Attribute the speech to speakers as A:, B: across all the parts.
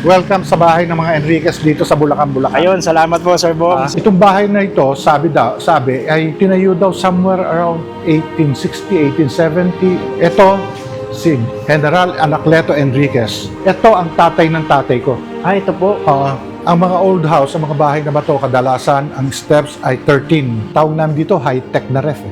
A: Welcome sa bahay ng mga Enriquez dito sa Bulacan, Bulacan.
B: Ayun, salamat po Sir Bong.
A: Itong bahay na ito, sabi ay tinayo daw somewhere around 1860, 1870. Ito si General Anacleto Enriquez. Ito ang tatay ng tatay ko.
B: Ito po.
A: Ang mga old house, ang mga bahay na bato, kadalasan ang steps ay 13. Tawag namin dito high-tech na ref.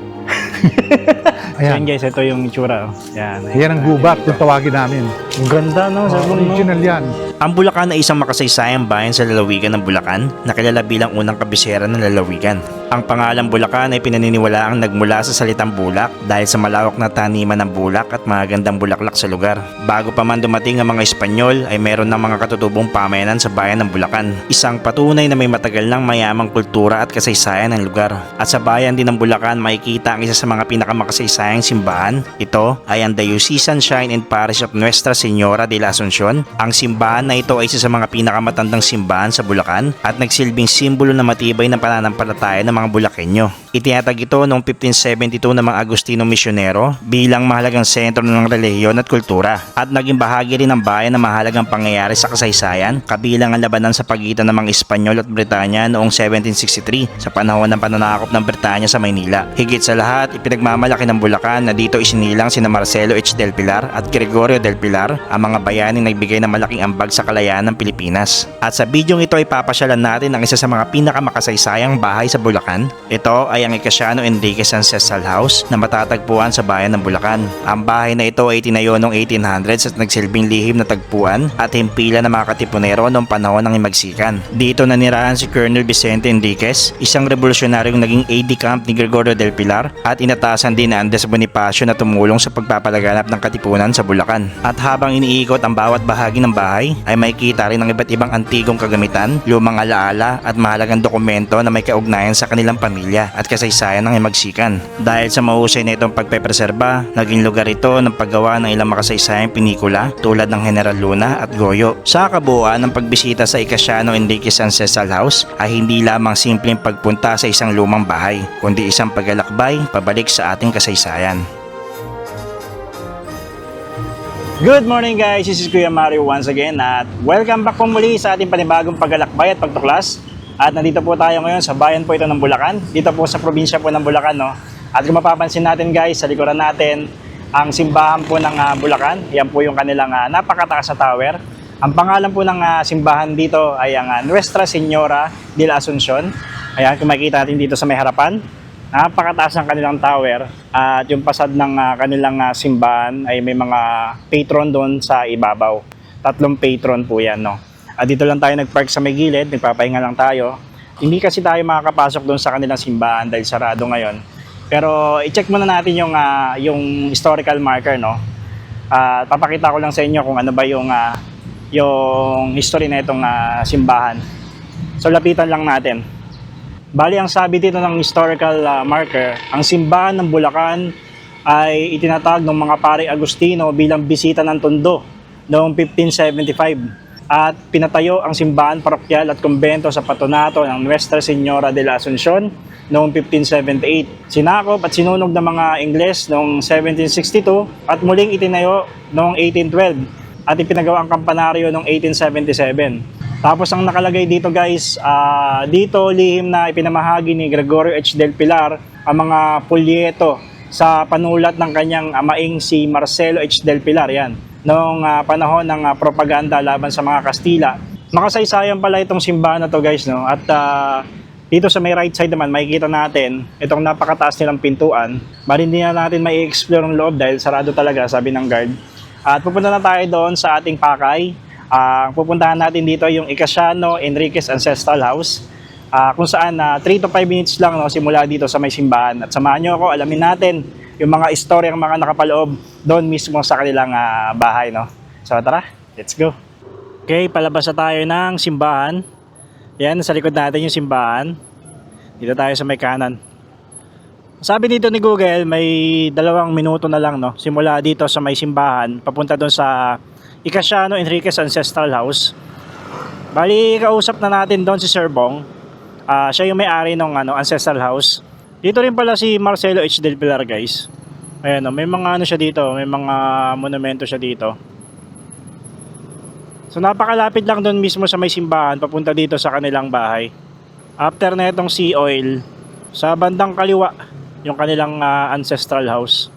B: Ayan
A: Ayan.
B: guys, ito yung itsura.
A: Yan ang gubat kung tawagin namin.
B: Ang ganda no, Sir Bong.
A: Original yan.
C: Ang Bulacan ay isang makasaysayang bayan sa lalawigan ng Bulacan na kilala bilang unang kabisera ng lalawigan. Ang pangalang Bulacan ay pinaniniwalaang nagmula sa salitang bulak dahil sa malawak na taniman ng bulak at magandang bulaklak sa lugar. Bago pa man dumating ang mga Espanyol ay meron ng mga katutubong pamayanan sa bayan ng Bulacan. Isang patunay na may matagal ng mayamang kultura at kasaysayan ng lugar. At sa bayan din ng Bulacan makikita ang isa sa mga pinakamakasaysayan simbahan. Ito ay ang Diocesan Shrine and Parish of Nuestra Señora de la Asunción. Ang simbahan na ito ay isa sa mga pinakamatandang simbahan sa Bulacan at nagsilbing simbolo na matibay ng pananampalataya ng mga Bulakenyo. Itinatag ito noong 1572 ng mga Agustino misyonero bilang mahalagang sentro ng relihiyon at kultura at naging bahagi rin ng bayan ng mahalagang pangyayari sa kasaysayan kabilang ang labanan sa pagitan ng mga Espanyol at Britanya noong 1763 sa panahon ng pananakop ng Britanya sa Maynila. Higit sa lahat, ipinagmamalaki ng Bulacan na dito isinilang sina Marcelo H. del Pilar at Gregorio del Pilar, ang mga bayaning nagbigay ng malaking ambag sa kalayaan ng Pilipinas. At sa bidyong ito ay papasyalan natin ang isa sa mga pinakamakasaysayang bahay sa Bulacan. Ito ay ang Ignacio Enriquez Ancestral House na matatagpuan sa bayan ng Bulacan. Ang bahay na ito ay tinayo noong 1800s at nagsilbing lihim na tagpuan at himpilan ng mga katipunero noong panahon ng Himagsikan. Dito nanirahan si Colonel Vicente Enriquez, isang revolusyonaryong naging AD camp ni Gregorio del Pilar at inatasan din ni Andres Bonifacio na tumulong sa pagpapalaganap ng katipunan sa Bulacan. At habang iniikot ang bawat bahagi ng bahay ay makikita rin ang iba't ibang antigong kagamitan, lumang alaala at mahalagang dokumento na may kaugnayan sa kanilang pamilya at kasaysayan ng Himagsikan. Dahil sa mahusay na itong pagpepreserba, naging lugar ito ng paggawa ng ilang makasaysayang pinikula tulad ng General Luna at Goyo. Sa kabuuan ng pagbisita sa Ignacio Enriquez Ancestral House ay hindi lamang simpleng pagpunta sa isang lumang bahay, kundi isang paglalakbay pabalik sa ating kasaysayan.
B: Good morning guys, this is Kuya Mario once again at welcome back po muli sa ating panibagong paglalakbay at pagtuklas. At nandito po tayo ngayon sa bayan po ito ng Bulacan, dito po sa probinsya po ng Bulacan, no? At kung mapapansin natin guys, sa likuran natin ang simbahan po ng Bulacan. Yan po yung kanilang napakataas na tower. Ang pangalan po ng simbahan dito ay ang Nuestra Señora de la Asunción. Ayan, kung makikita natin dito sa may harapan, napakataas ng kanilang tower. At yung pasad ng kanilang simbahan ay may mga patron doon sa ibabaw. 3 patron po yan, no? At dito lang tayo nagpark sa may gilid, nagpapahinga lang tayo. Hindi kasi tayo makakapasok doon sa kanilang simbahan dahil sarado ngayon. Pero i-check muna natin yung historical marker, no? Papakita ko lang sa inyo kung ano ba yung history na itong simbahan. So lapitan lang natin. Bali ang sabi dito ng historical marker, ang simbahan ng Bulacan ay itinatag ng mga pare Agustino bilang bisita ng Tondo noong 1575. At pinatayo ang simbahan parokyal at kumbento sa patonato ng Nuestra Señora de la Asunción noong 1578. Sinakop at sinunog ng mga Ingles noong 1762 at muling itinayo noong 1812 at ipinagawa ang kampanaryo noong 1877. Tapos ang nakalagay dito guys, dito lihim na ipinamahagi ni Gregorio H. del Pilar ang mga pulyeto sa panulat ng kanyang amaing si Marcelo H. del Pilar, yan, noong panahon ng propaganda laban sa mga Kastila. Makasaysayan pala itong simbahan na to guys, no? At dito sa may right side naman makikita natin itong napakataas nilang pintuan. Bali hindi na natin may explore ang loob dahil sarado talaga, sabi ng guard. At pupunta na tayo doon sa ating pakay. Pupuntahan natin dito yung Ignacio Enriquez Ancestral House, kung saan 3 to 5 minutes lang, no, simula dito sa may simbahan. At samahan nyo ako, alamin natin yung mga istoryang mga nakapaloob doon mismo sa kanilang bahay, no? So tara, let's go. Okay, palabas na tayo ng simbahan. Yan, sa likod natin yung simbahan. Dito tayo sa may kanan. Sabi dito ni Google, may 2 minuto na lang, no? Simula dito sa may simbahan, papunta doon sa Ignacio Enriquez Ancestral House. Bali, kausap na natin doon si Sir Bong. Siya yung may-ari ng Ancestral House. Dito rin pala si Marcelo H. del Pilar guys. Ayan, may mga siya dito, may mga monumento siya dito. So napakalapit lang doon mismo sa may simbahan papunta dito sa kanilang bahay. After na itong Sea Oil, sa bandang kaliwa, yung kanilang ancestral house.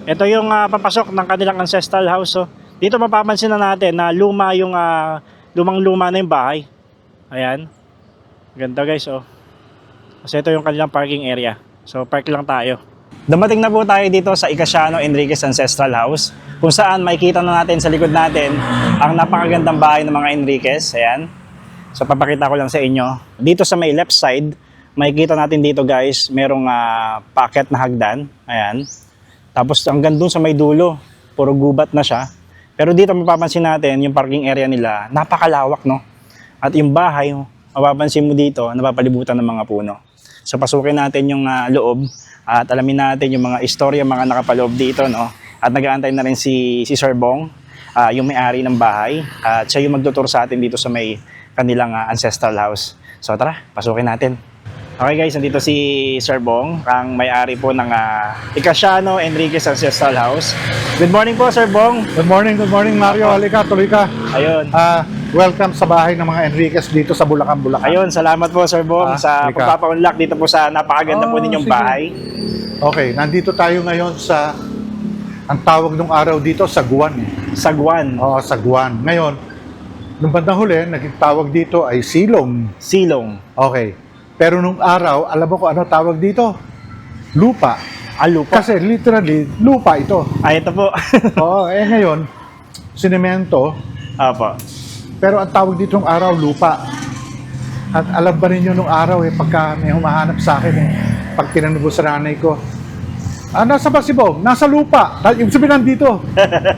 B: Ito yung papasok ng kanilang ancestral house. So, dito mapapansin na natin na luma yung lumang-luma na yung bahay. Ayan. Ganda guys, oh. Kasi ito yung kanilang parking area. So, park lang tayo. Dumating na po tayo dito sa Icasiano Enriquez Ancestral House, kung saan makikita na natin sa likod natin ang napakagandang bahay ng mga Enriquez. Ayan. So, papakita ko lang sa inyo. Dito sa may left side, makikita natin dito guys, merong packet na hagdan. Ayan. Tapos hanggang dun sa may dulo, puro gubat na siya. Pero dito mapapansin natin yung parking area nila, napakalawak, no? At yung bahay, mapapansin mo dito, napapalibutan ng mga puno. So pasukin natin yung loob at alamin natin yung mga istorya, mga nakapaloob dito, no? At nag-aantay na rin si Sir Bong, yung may-ari ng bahay. At siya yung magtutur sa atin dito sa may kanilang ancestral house. So tara, pasukin natin. Okay guys, nandito si Sir Bong, ang may-ari po ng Icasiano Enriquez Ancestral House. Good morning po, Sir Bong.
A: Good morning Mario. Halika, tuloy ka.
B: Ayun.
A: Welcome sa bahay ng mga Enriquez dito sa Bulacan, Bulacan.
B: Ayun, salamat po Sir Bong sa
A: halika.
B: pagpapa-unlock dito po sa napakaganda po ninyong
A: sige.
B: bahay.
A: Okay, nandito tayo ngayon sa, ang tawag nung araw dito, Saguan.
B: Sagwan,
A: Oo, Saguan. Ngayon, nung bandang huli, naging tawag dito ay Silong.
B: Silong,
A: Okay. Pero nung araw, alam mo kung ano tawag dito? Lupa.
B: lupa.
A: Kasi literally, lupa ito.
B: Ay, ito po.
A: Oo, ngayon, sinemento.
B: Apo.
A: Pero ang tawag dito nung araw, lupa. At alam ba ninyo nung araw, pagka may humahanap sa akin, pag tinanong ko sa nanay ko, nasa ba si Bong? Nasa lupa. Ibig sabihin nandito.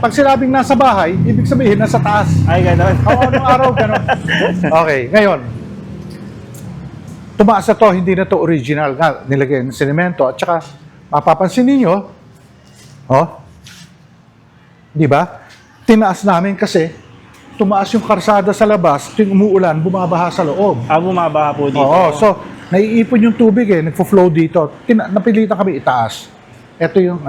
A: Pag sinabing nasa bahay, ibig sabihin nasa taas.
B: Ay, gano'n.
A: Oo, nung araw, gano'n. Okay, ngayon, tumaas na to, hindi na to original nga, nilagay ng sinemento. At saka, mapapansin ninyo, di ba? Tinaas namin kasi, tumaas yung karsada sa labas, tuwing umuulan, bumabaha sa loob.
B: Bumabaha po dito.
A: Oo, so, naiipon yung tubig nagfo-flow dito. Napilitan kami itaas. Ito yung,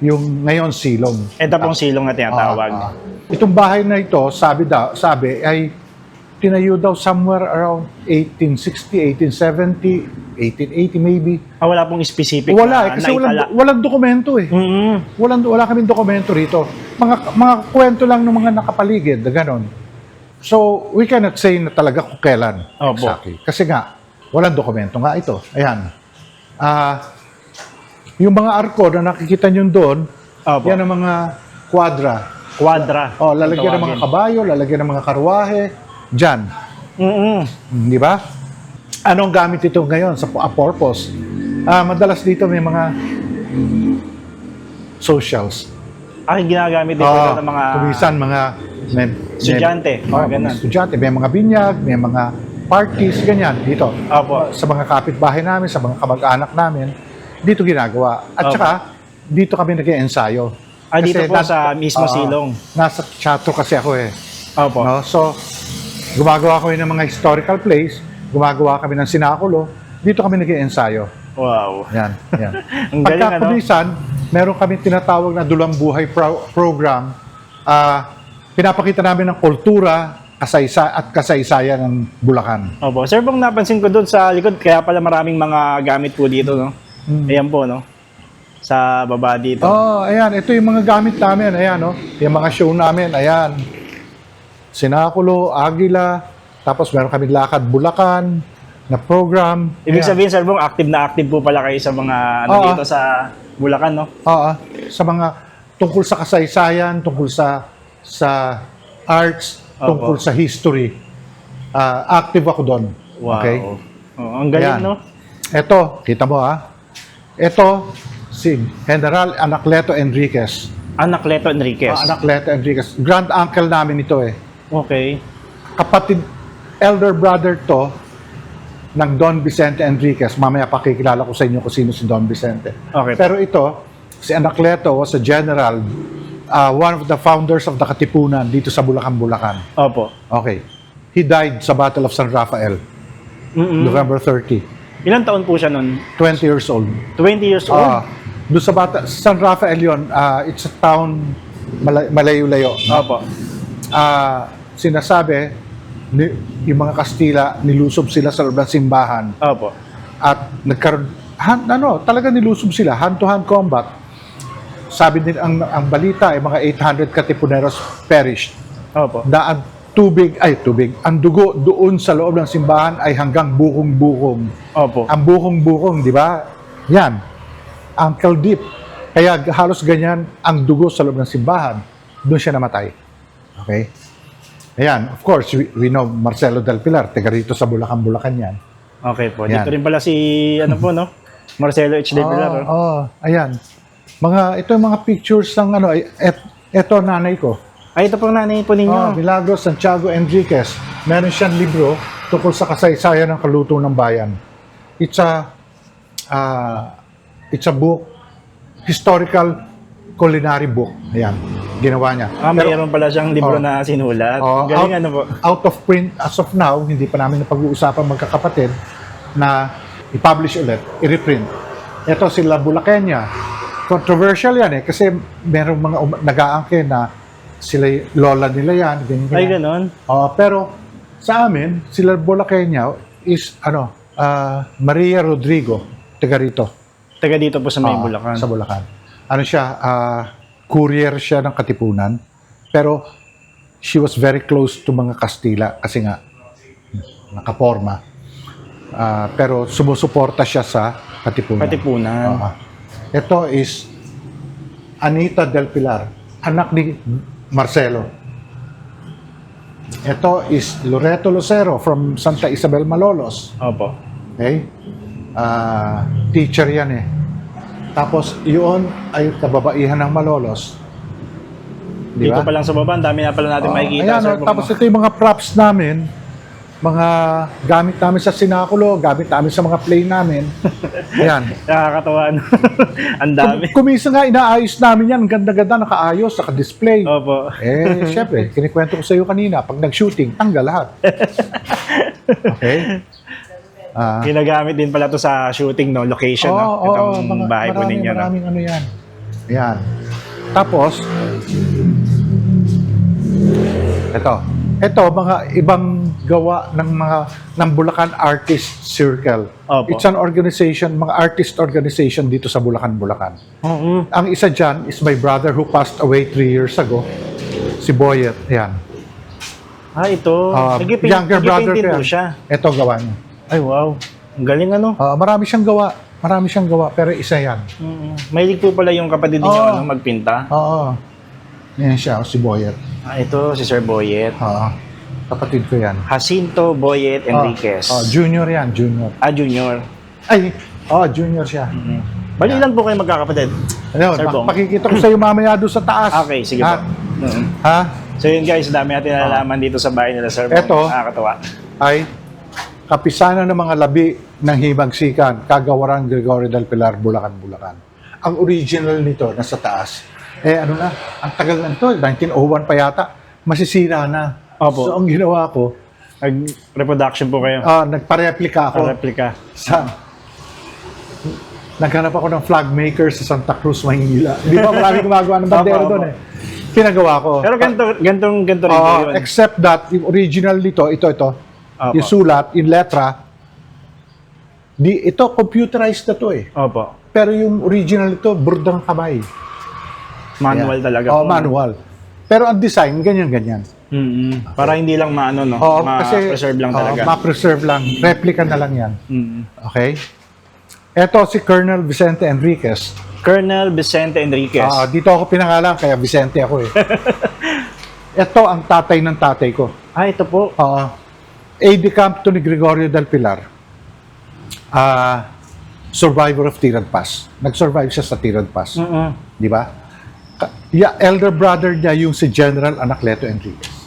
A: yung ngayon silong.
B: Ito pong silong na tinatawag.
A: Itong bahay na ito, sabi ay tinayo daw somewhere around 1860, 1870, 1880 maybe.
B: Wala pong specific
A: Wala
B: na
A: kasi
B: naitala.
A: walang dokumento Wala kaming dokumento rito. Mga kwento lang ng mga nakapaligid, ganon. So, we cannot say na talaga kung kailan.
B: Opo.
A: Exactly. Kasi nga, walang dokumento nga ito. Ayan. Yung mga arko na nakikita nyo doon,
B: Opo.
A: yan ang mga quadra.
B: Quadra.
A: Lalagyan ng mga kabayo, lalagyan ng mga karwahe, dyan. Di ba? Anong gamit ito ngayon sa purpose? Madalas dito may mga socials.
B: Ginagamit dito ng mga
A: kumisan, mga
B: estudyante. Ganun.
A: Estudyante, may mga binyag, may mga parties, ganyan, dito.
B: Opo.
A: Sa mga kapitbahay namin, sa mga kamag-anak namin, dito ginagawa. At
B: Opo.
A: saka, dito kami nag-e-ensayo.
B: Dito po sa mismo silong.
A: Nasa teatro kasi ako
B: Opo.
A: No? So, gumagawa kami ng mga historical plays, gumagawa kami ng sinakulo, dito kami nag-i-ensayo.
B: Wow.
A: Yan, yan.
B: Ang galing,
A: Pagkakulisan, meron kami tinatawag na Dulang Buhay program. Pinapakita namin ng kultura at kasaysayan ng Bulacan.
B: Opo. Sir Bong, napansin ko doon sa likod, kaya pala maraming mga gamit po dito, no? Ayan po, no? Sa baba dito.
A: Ayan. Ito yung mga gamit namin. Ayan, no? Yung mga show namin. Ayan. Sinakulo, Agila, tapos meron kami Lakad Bulacan na program.
B: Ibig
A: Ayan.
B: sabihin, Sir Bong, active na active po pala kayo sa mga dito sa Bulacan, no?
A: Sa mga tungkol sa kasaysayan, tungkol sa arts, tungkol sa history. Active ako doon.
B: Wow.
A: Okay?
B: Ang galing,
A: Ayan.
B: no?
A: Ito, kita mo Ito, si General Anacleto Enriquez.
B: Anacleto Enriquez.
A: Anacleto Enriquez. Grand uncle namin ito
B: Okay.
A: Kapatid, elder brother to ng Don Vicente Enriquez. Mamaya pakikilala ko sa inyo kung sino si Don Vicente.
B: Okay.
A: Pero ito, si Anacleto was a general, one of the founders of the Katipunan dito sa Bulacan, Bulacan.
B: Opo.
A: Okay. He died sa Battle of San Rafael, November 30.
B: Ilang taon po siya nun?
A: 20 years old.
B: 20 years old?
A: Doon sa San Rafael yun, it's a town malayo-layo.
B: Opo.
A: sinasabi, yung mga Kastila, nilusob sila sa loob ng simbahan
B: Opo.
A: at nagkaroon, talaga nilusob sila, hand-to-hand combat. Sabi din, ang balita ay mga 800 Katipuneros perished.
B: Opo.
A: Na ang tubig, ang dugo doon sa loob ng simbahan ay hanggang bukong-bukong.
B: Opo.
A: Ang bukong-bukong, di ba? Yan. Ankle deep. Kaya halos ganyan ang dugo sa loob ng simbahan. Doon siya namatay. Okay? Ayan, of course, we know Marcelo del Pilar, taga rito sa Bulacan, Bulacan yan.
B: Okay po.
A: Yan.
B: Dito rin pala si, ano po, no? Marcelo H. de Pilar.
A: Ayan. Ito yung mga pictures ng eto nanay ko.
B: Ay, ito pong nanay po ninyo.
A: Milagros Santiago Enriquez. Meron siyang libro tungkol sa kasaysayan ng kaluto ng bayan. It's a book, historical culinary book. Ayan, ginawa niya.
B: Mayroon pala siyang libro na sinulat. Galing ano po.
A: Out of print as of now, hindi pa namin napag-uusapan magkakapatid na i-publish ulit, i-reprint. Ito sila Bulaqueña. Controversial yan kasi merong mga nag-aangkin na sila lola nila yan. Ganyan.
B: Ay, ganon.
A: Pero sa amin, sila Bulaqueña is Maria Rodrigo, taga rito.
B: Taga dito po sa may Bulacan.
A: Sa Bulacan. Courier siya ng Katipunan. Pero she was very close to mga Kastila kasi nga nakaporma. Pero sumusuporta siya sa Katipunan.
B: Katipunan.
A: Ito is Anita del Pilar, anak ni Marcelo. Ito is Loreto Lucero from Santa Isabel Malolos.
B: Opo.
A: Okay? Teacher yan eh. Tapos yun ay kababaihan ng Malolos. Di
B: Dito
A: ba?
B: pa lang sa baba, ang dami na pala natin makikita.
A: Ayan,
B: Sir,
A: tapos ito yung mga props namin, mga gamit namin sa sinakulo, gamit namin sa mga play namin. Ayan.
B: Nakakatawa. Ang dami.
A: Kumisa nga, inaayos namin yan. Ang ganda-ganda, nakaayos, naka-display.
B: Opo.
A: Siyempre, kinikwento ko sa iyo kanina, pag nag-shooting, tanggal lahat. Okay?
B: Ginagamit din pala to sa shooting, no? Location, no? Itong bahay po ninyo, no?
A: Maraming ano yan. Ayan. Tapos, ito, mga ibang gawa ng Bulacan Artist Circle.
B: Opo.
A: It's an organization, mga artist organization dito sa Bulacan, Bulacan. Ang isa dyan is my brother who passed away 3 years ago, si Boyet. Ayan.
B: Ito.
A: Younger brother
B: din
A: ko
B: po
A: yan.
B: siya.
A: Ito gawa niya.
B: Ay, wow. Ang galing, ano?
A: Marami siyang gawa, pero isa yan.
B: Mahilig po pala yung kapatid niyo magpinta.
A: Oo. Yan siya, si Boyet.
B: Ito, si Sir Boyet.
A: Kapatid ko yan.
B: Jacinto Boyet Enriquez.
A: Junior yan, junior.
B: Junior.
A: Junior siya.
B: Bali lang po kayo magkakapatid. Sir Bong.
A: Pakikita ko sa iyo mamaya doon sa taas.
B: Okay, sige po. So yun guys, dami natin nalalaman dito sa bahay nila Sir Bong.
A: Ito,
B: nakakatawa.
A: ay kapisanan ng mga labi ng Himagsikan, Kagawaran Gregorio del Pilar, Bulacan, Bulacan. Ang original nito nasa taas. Ang tagal na ito, 1901 pa yata, masisira na.
B: Opo.
A: So ang ginawa ko,
B: Nag-reproduction po kayo.
A: nagpa-replica ako.
B: Replica.
A: Naghanap ako ng flag maker sa Santa Cruz, Maynila. Hindi ba marami gumagawa ng bandera
B: Opo,
A: doon eh. Pinagawa ko.
B: Pero ganito rin po yun.
A: Except that, yung original nito, ito,
B: Opo.
A: yung sulat, yung letra, ito computerized na to eh.
B: Opo.
A: Pero yung original ito, burdang kamay.
B: Manual talaga po.
A: Manual. Pero ang design, ganyan-ganyan.
B: Para hindi lang maano, no? Ma-preserve lang talaga.
A: Ma-preserve lang. Replica na lang yan. Okay? Ito si Colonel Vicente Enriquez.
B: Colonel Vicente Enriquez.
A: Dito ako pinangalan, kaya Vicente ako eh. Ito ang tatay ng tatay ko.
B: Ito po.
A: Aide camp to ni Gregorio del Pilar. Survivor of Tirad Pass. Nag-survive siya sa Tirad Pass. Di ba? Elder brother niya yung si General Anacleto Enriquez.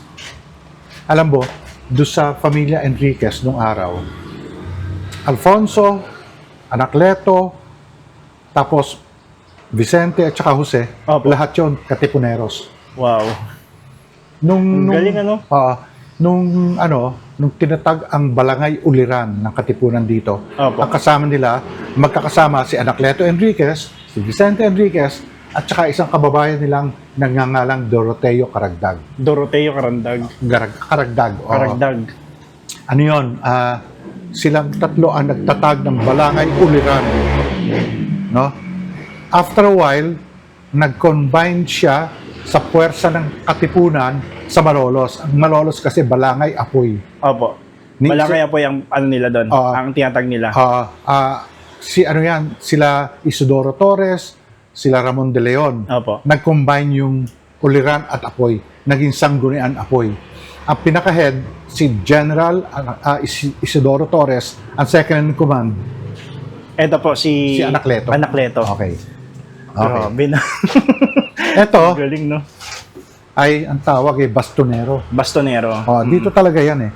A: Alam mo, doon sa pamilya Enriquez nung araw, Alfonso, Anacleto, tapos Vicente at saka Jose, lahat yun Katipuneros.
B: Wow. Nung galing, ano?
A: Nung tinatag ang Balangay Uliran ng Katipunan dito,
B: Opo.
A: ang kasama nila, magkakasama si Anacleto Enriquez, si Vicente Enriquez, at saka isang kababayan nilang nagngangalang Doroteo Karagdag.
B: Doroteo Karandag.
A: Karagdag. oo.
B: Karagdag.
A: Ano yun? Silang tatlo ang nagtatag ng Balangay Uliran. No? After a while, nag-combine siya sa puwersa ng Katipunan sa Malolos. Ang Malolos kasi Balangay Apoy.
B: Opo.
A: Ni-
B: Wala kaya po yung ano nila doon,
A: Oo.
B: ang tinatag nila.
A: Sila Isidoro Torres, sila Ramon de Leon.
B: Opo.
A: Nag-combine yung Uliran at Apoy. Naging Sanggunian Apoy. Ang pinaka-head, si General Isidoro Torres, ang second in command,
B: Ito po si
A: Anacleto.
B: Anacleto.
A: Okay.
B: Grabe na.
A: Ito
B: Galing, no?
A: ay ang tawag bastonero.
B: Bastonero.
A: Dito talaga yan eh.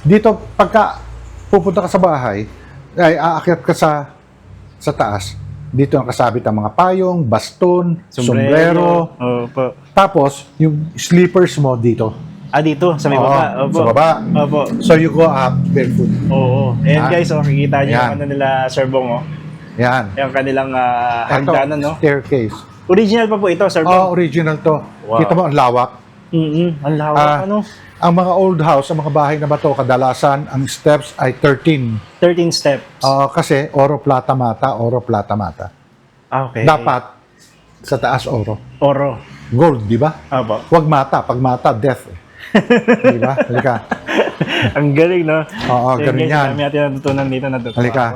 A: Dito, pagka pupunta ka sa bahay, ay aakyat ka sa taas. Dito ang kasabit ang mga payong, baston, sombrero.
B: Opo.
A: Tapos, yung sleepers mo dito.
B: Dito, sa may baba. Opo.
A: Sa baba.
B: Opo.
A: So, you go up barefoot.
B: Oo. Ayan guys, kikita niyo
A: Yan.
B: yung ano nila, Sir Bong, oh.
A: Yan.
B: Yung kanilang
A: Ito,
B: hagdanan, no?
A: staircase.
B: Original pa po ito, Sir Bong.
A: Original to.
B: Wow.
A: Kita mo, ang lawak.
B: Ang lawak, ano?
A: Ang mga old house, ang mga bahay na bato, kadalasan, ang steps ay 13.
B: 13 steps.
A: Kasi oro, plata, mata, oro, plata, mata.
B: Okay.
A: Dapat sa taas oro.
B: Oro.
A: Gold, di ba?
B: Opo.
A: Huwag mata. Pag mata, death. Di ba? Halika.
B: Ang galing, no?
A: Oo,
B: So,
A: ganun
B: guys,
A: yan.
B: Kami natin natutunan dito.
A: Halika.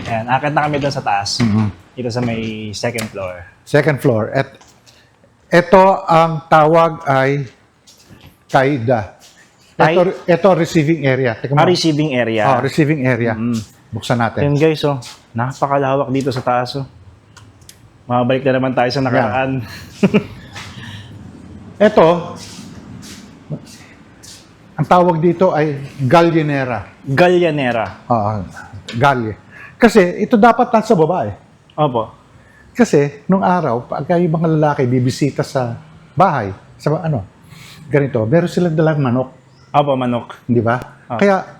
B: Ayan, akit na kami doon sa taas.
A: Mhm.
B: Dito sa may second floor.
A: Second floor. Ito ang tawag ay Kaida. Ito receiving area. Teka mo.
B: Receiving area.
A: Receiving area. Buksan natin.
B: Ayan guys, oh. Napakalawak dito sa taas, oh. Mabalik na naman tayo sa nakaraan.
A: Ito, ang tawag dito ay Gallinera.
B: Gallianera.
A: Galye. Kasi ito dapat nasa baba eh.
B: Opo.
A: Kasi nung araw, pagka yung mga lalaki bibisita sa bahay, sa ganito, meron silang dalang manok,
B: Opo, manok.
A: di ba? Kaya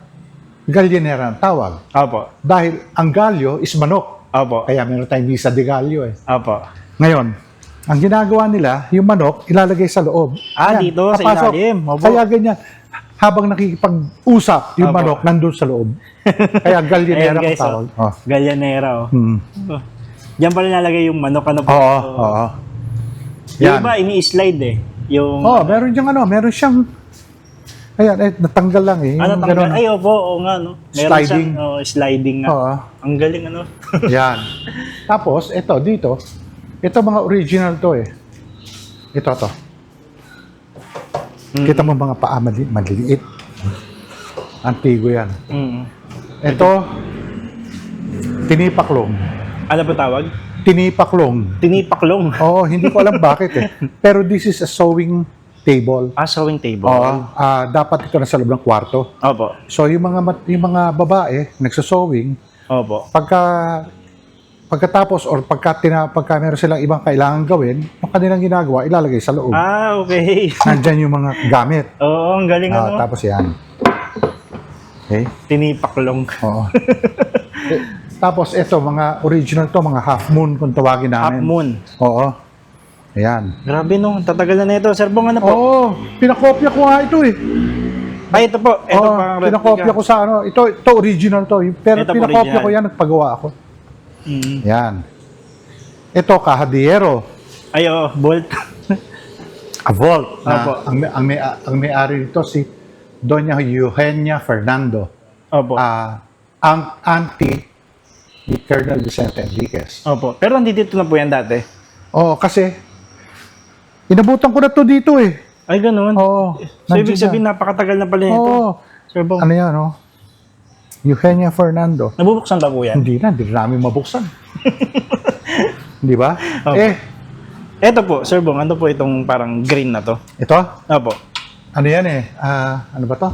A: Gallinera ang tawag.
B: Opo.
A: Dahil ang galyo is manok.
B: Opo.
A: Kaya meron tayong misa de gallo eh.
B: Opo.
A: Ngayon, ang ginagawa nila, yung manok, ilalagay sa loob. Ayan,
B: Dito, sa
A: papasok.
B: ilalim. Opo.
A: Kaya ganyan. Habang nakikipag-usap, yung
B: Opo.
A: manok nandun sa loob. Kaya Gallinera
B: Ayan
A: ang
B: guys,
A: tawag.
B: oh. Gallianera, oh.
A: Hmm.
B: Oh. Diyan pala nalagay yung manok, ano po?
A: Oo.
B: Yung
A: Yan.
B: iba, ini-slide eh. Yung...
A: Meron diyang meron siyang, ayan, natanggal lang eh.
B: Ano,
A: Yung
B: tanggal?
A: ganun.
B: Ay, opo, oo nga, no? Meron
A: Sliding.
B: siyang, sliding nga.
A: Oo.
B: Ang galing, ano?
A: Yan. Tapos, ito mga original to eh. Ito. Kita mo mga paa maliliit. Antigo yan.
B: Mm.
A: Ito, tinipaklong.
B: Ano po tawag?
A: Tinipaklong.
B: Tinipaklong.
A: Oo, hindi ko alam bakit eh. Pero this is a sewing table.
B: Sewing table.
A: Dapat ito na sa loob ng kwarto.
B: Opo.
A: So yung mga babae nagsasewing,
B: Opo.
A: pagkatapos or pagka meron silang ibang kailangan gawin, yung kanilang ginagawa ilalagay sa loob.
B: Okay.
A: Nandyan yung mga gamit.
B: Oo, ang galing, ano?
A: Tapos yan. Okay?
B: Tinipaklong.
A: Oo. Tapos ito, mga original to, mga half moon kung tawagin
B: Half
A: namin.
B: moon.
A: Oo. Ayan.
B: Grabe, no? Tatagal na nito. Sir Bong, ano po?
A: Oo, pinakopya ko nga ito eh.
B: Ay, ito po. Ito pang
A: pinakopya ko sa ito original to. Pero
B: Ito
A: pinakopya
B: original.
A: ko yan, nagpagawa ako.
B: Mm.
A: Yan. Ito, kahadiero.
B: Ay, bolt.
A: A vault.
B: Opo.
A: Ang may-ari nito si Doña Eugenia Fernando.
B: Opo.
A: Ang auntie ni Colonel Vicente Enriquez.
B: Opo. Pero nandito na po yan dati.
A: Oo, kasi inabutan ko na to dito eh.
B: Ay, ganun.
A: Oo.
B: So, ibig sabihin, napakatagal na pala nito.
A: Oo.
B: Sir Bong.
A: Ano yan, oh? Eugenia Fernando.
B: Nabubuksan ba po yan?
A: Hindi namin mabuksan. Di ba?
B: Opo. Ito po, Sir Bong, ano po itong parang green na to?
A: Ito,
B: Opo.
A: ano yan eh? Ano ba to?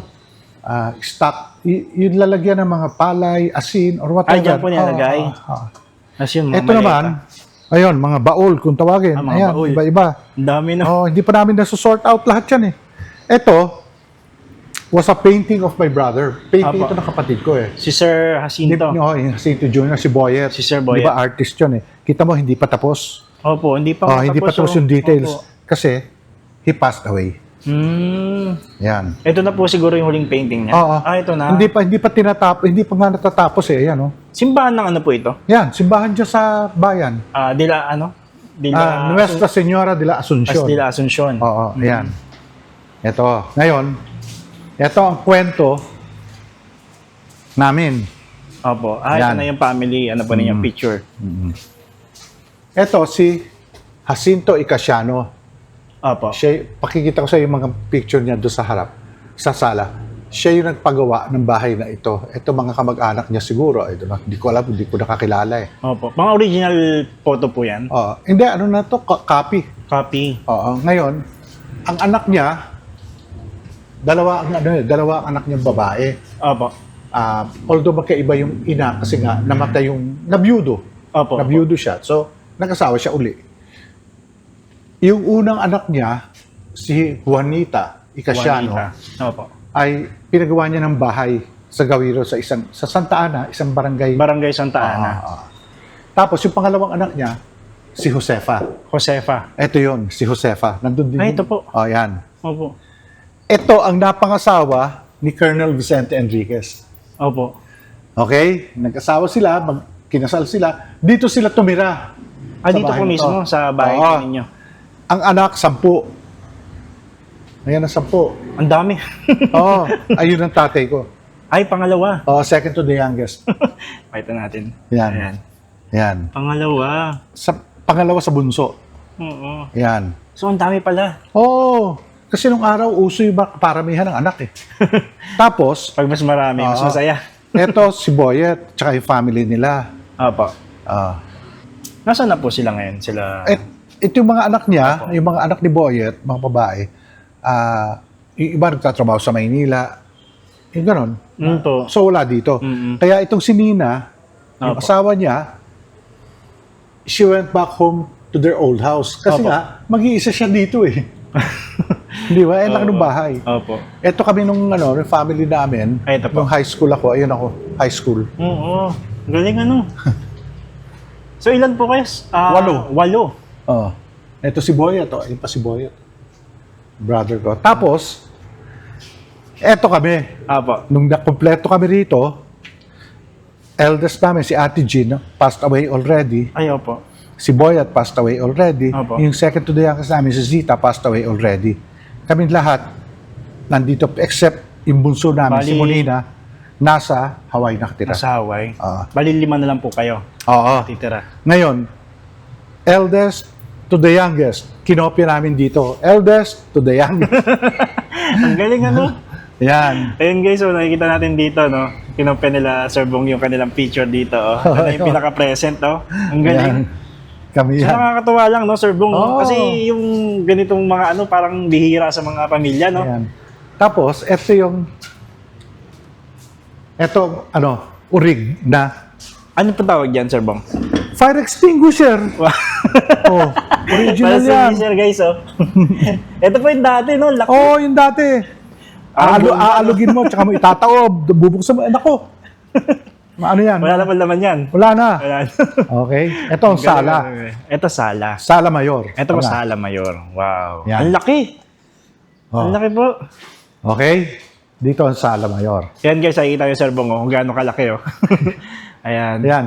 A: Stock. Yung lalagyan ng mga palay, asin, or whatever.
B: Dyan po nilalagay. As yun, mga
A: Ito naman, ayun, mga baul kung tawagin.
B: mga
A: Ayan,
B: baul.
A: iba-iba.
B: Ang dami, no?
A: Hindi pa namin nasusort out lahat yan eh. Ito, was a painting of my brother. Painting
B: Apo.
A: ito ng kapatid ko eh.
B: Si Sir Jacinto.
A: Yung Jacinto Jr., si Boyet.
B: Si Sir
A: Di
B: Boyet.
A: ba artist yun eh. Kita mo, hindi pa tapos.
B: Opo, hindi pa
A: Hindi pa tapos yung details.
B: Opo.
A: Kasi, he passed away. Yan.
B: Ito na po siguro yung huling painting niya.
A: Oo.
B: Ito na.
A: Hindi pa tinatapos, hindi pa nga natatapos eh. Yan, oh.
B: Simbahan ng ano po ito?
A: Yan, simbahan dyan sa bayan. Nuestra Señora de la Asunción.
B: De la Asunción.
A: Oo, yan. Ito. Ngayon, ito ang kwento namin.
B: Opo. Ito
A: Yan.
B: na yung family, ano po ninyong picture.
A: Ito si Jacinto Icasiano.
B: Opo.
A: Pakikita ko sa yung mga picture niya doon sa harap, sa sala. Siya yung nagpagawa ng bahay na ito. Ito mga kamag-anak niya siguro. Hindi ko alam, hindi ko nakakilala eh.
B: Opo. Mga original photo po yan?
A: Hindi, ano na to? Copy.
B: Copy.
A: Ngayon, ang anak niya, dalawa ang anak niyang babae.
B: Opo.
A: Although magkaiba yung ina kasi nga namatay yung nabiyudo.
B: Opo.
A: Nabiyudo siya. So, nag-asawa siya uli. Yung unang anak niya, si Juanita Icasiano,
B: Opo.
A: ay pinagawa niya ng bahay sa Gawiro sa Santa Ana, isang barangay.
B: Barangay Santa Ana.
A: Tapos yung pangalawang anak niya, si Josefa.
B: Josefa.
A: Ito yon, si Josefa. Nandun din.
B: Ito po.
A: Yan.
B: Opo.
A: Ito ang napangasawa ni Colonel Vicente Enriquez.
B: Opo.
A: Okay? Nag-asawa sila, kinasal sila. Dito sila tumira.
B: Dito po mismo, sa bahay ninyo.
A: Ang anak, 10. Ayan ang 10.
B: Ang dami.
A: Ayun ang tatay ko.
B: Ay, pangalawa.
A: Second to the youngest.
B: Pakita natin.
A: Yan. Yan.
B: Pangalawa.
A: Pangalawa sa bunso.
B: Oo.
A: Yan.
B: So, ang dami pala.
A: Kasi nung araw, uso yung paramihan ng anak eh. Tapos,
B: Pag mas marami, mas masaya.
A: eto si Boyet, tsaka yung family nila.
B: Opo. Nasaan na po sila ngayon?
A: Ito yung mga anak niya, yung mga anak ni Boyet, mga babae, yung iba nagtatrabaho sa Maynila, yung ganon. So wala dito. Kaya itong si Nina, yung asawa niya, she went back home to their old house. Kasi nga, mag-iisa siya dito eh. Di ba? Laki ng bahay.
B: Opo.
A: Ito kami nung family namin,
B: Ito po.
A: nung high school ako, ayun ako, high school.
B: Oo. Galing ano. So ilan po kayo?
A: 8.
B: 8.
A: Ito si Boyet, ayun pa si Boyet. Brother ko. Tapos, eto kami.
B: Opo.
A: Nung nakumpleto kami rito, eldest namin, si Ate Jean, passed away already.
B: Ay, opo.
A: Si Boyet passed away already.
B: Opo.
A: Yung second to the youngest namin, si Zita, passed away already. Kami lahat, nandito, except yung bunso namin, si Molina, nasa Hawaii nakatira.
B: Nasa Hawaii. Bali 5 na lang po kayo. Titira.
A: Ngayon, eldest to the youngest, kinopya namin dito. Eldest to the youngest.
B: Ang galing ano.
A: Yan.
B: Ayun guys, so nakikita natin dito, no? Kinopya nila Sir Bong yung kanilang picture dito. Ano yung pinaka-present, Ang galing.
A: Yan. Kami
B: So,
A: yan.
B: nakakatuwa lang, no, Sir Bong? Kasi yung ganitong mga parang bihira sa mga pamilya, no?
A: Yan. Tapos, urig na
B: Ano pa tawag dyan, Sir Bong?
A: fire extinguisher. Original yan.
B: Sir, guys, Ito po yung dati, no? Laki.
A: Yung dati. Aalugin mo, tsaka mo itataob, bubuksan mo. Nako. Ano yan?
B: Wala naman naman yan.
A: Wala na.
B: Wala.
A: Okay. Ito ang sala.
B: Ito sala.
A: Sala Mayor.
B: Ito po sala mayor. Wow.
A: Yan.
B: Ang laki. Ang laki po.
A: Okay. Dito ang sala Mayor.
B: Yan guys, nakikita niyo Sir Bong, kung gaano kalaki, Ayan.
A: Ayan.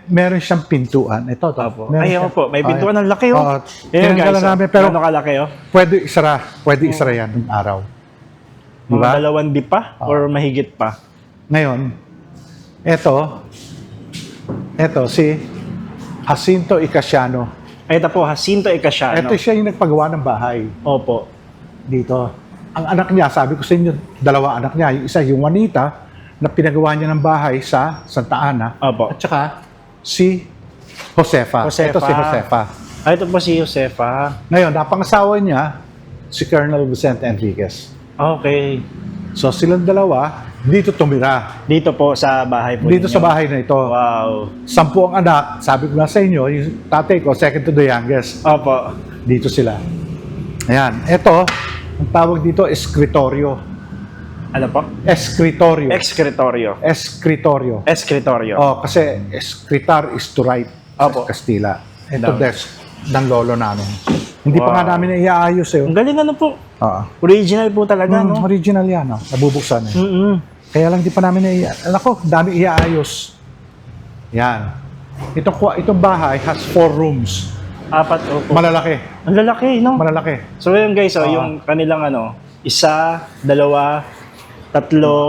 A: Meron siyang pintuan. Ito.
B: Ayun po, may pintuan ng laki, Ayan
A: Tinanggalan
B: guys,
A: namin, pero
B: gaano kalaki,
A: pwede isara yan ng araw.
B: Mga 2 di pa? Or mahigit pa?
A: Ngayon, ito si Jacinto Icasiano.
B: Ito po, Jacinto Icasiano.
A: Ito siya yung nagpagawa ng bahay
B: Opo.
A: dito. Ang anak niya, sabi ko sa inyo, 2 anak niya. Yung isa, yung Juanita, na pinagawa niya ng bahay sa Santa Ana.
B: Opo.
A: At saka si Josefa. Ito si Josefa.
B: Ito po si Josefa.
A: Ngayon, napangasawa niya si Colonel Vicente Enriquez.
B: Okay.
A: So silang dalawa, dito tumira.
B: Dito po sa bahay po
A: Dito
B: ninyo.
A: sa bahay na ito.
B: Wow.
A: 10 ang anak. Sabi ko na sa inyo, yung tatay ko, second to the youngest.
B: Opo.
A: Dito sila. Ayan. Ito, ang tawag dito, escritorio.
B: Ano po?
A: Escritorio.
B: Escritorio.
A: Escritorio.
B: Escritorio.
A: Kasi escritar is to write
B: Opo.
A: sa Kastila. Ito
B: Down.
A: desk. ng lolo namin. Hindi pa
B: Wow.
A: nga namin iaayos eh.
B: Ang galing ano po.
A: Oo.
B: Original po talaga, no?
A: Original yan, no? Nabubuksan eh.
B: Mm-mm.
A: Kaya lang di pa namin Ako, dami iaayos. Yan. Itong bahay has 4 rooms.
B: 4, opo.
A: Malalaki.
B: Ang lalaki, no?
A: Malalaki.
B: So yun guys, yung kanilang 1, 2, 3,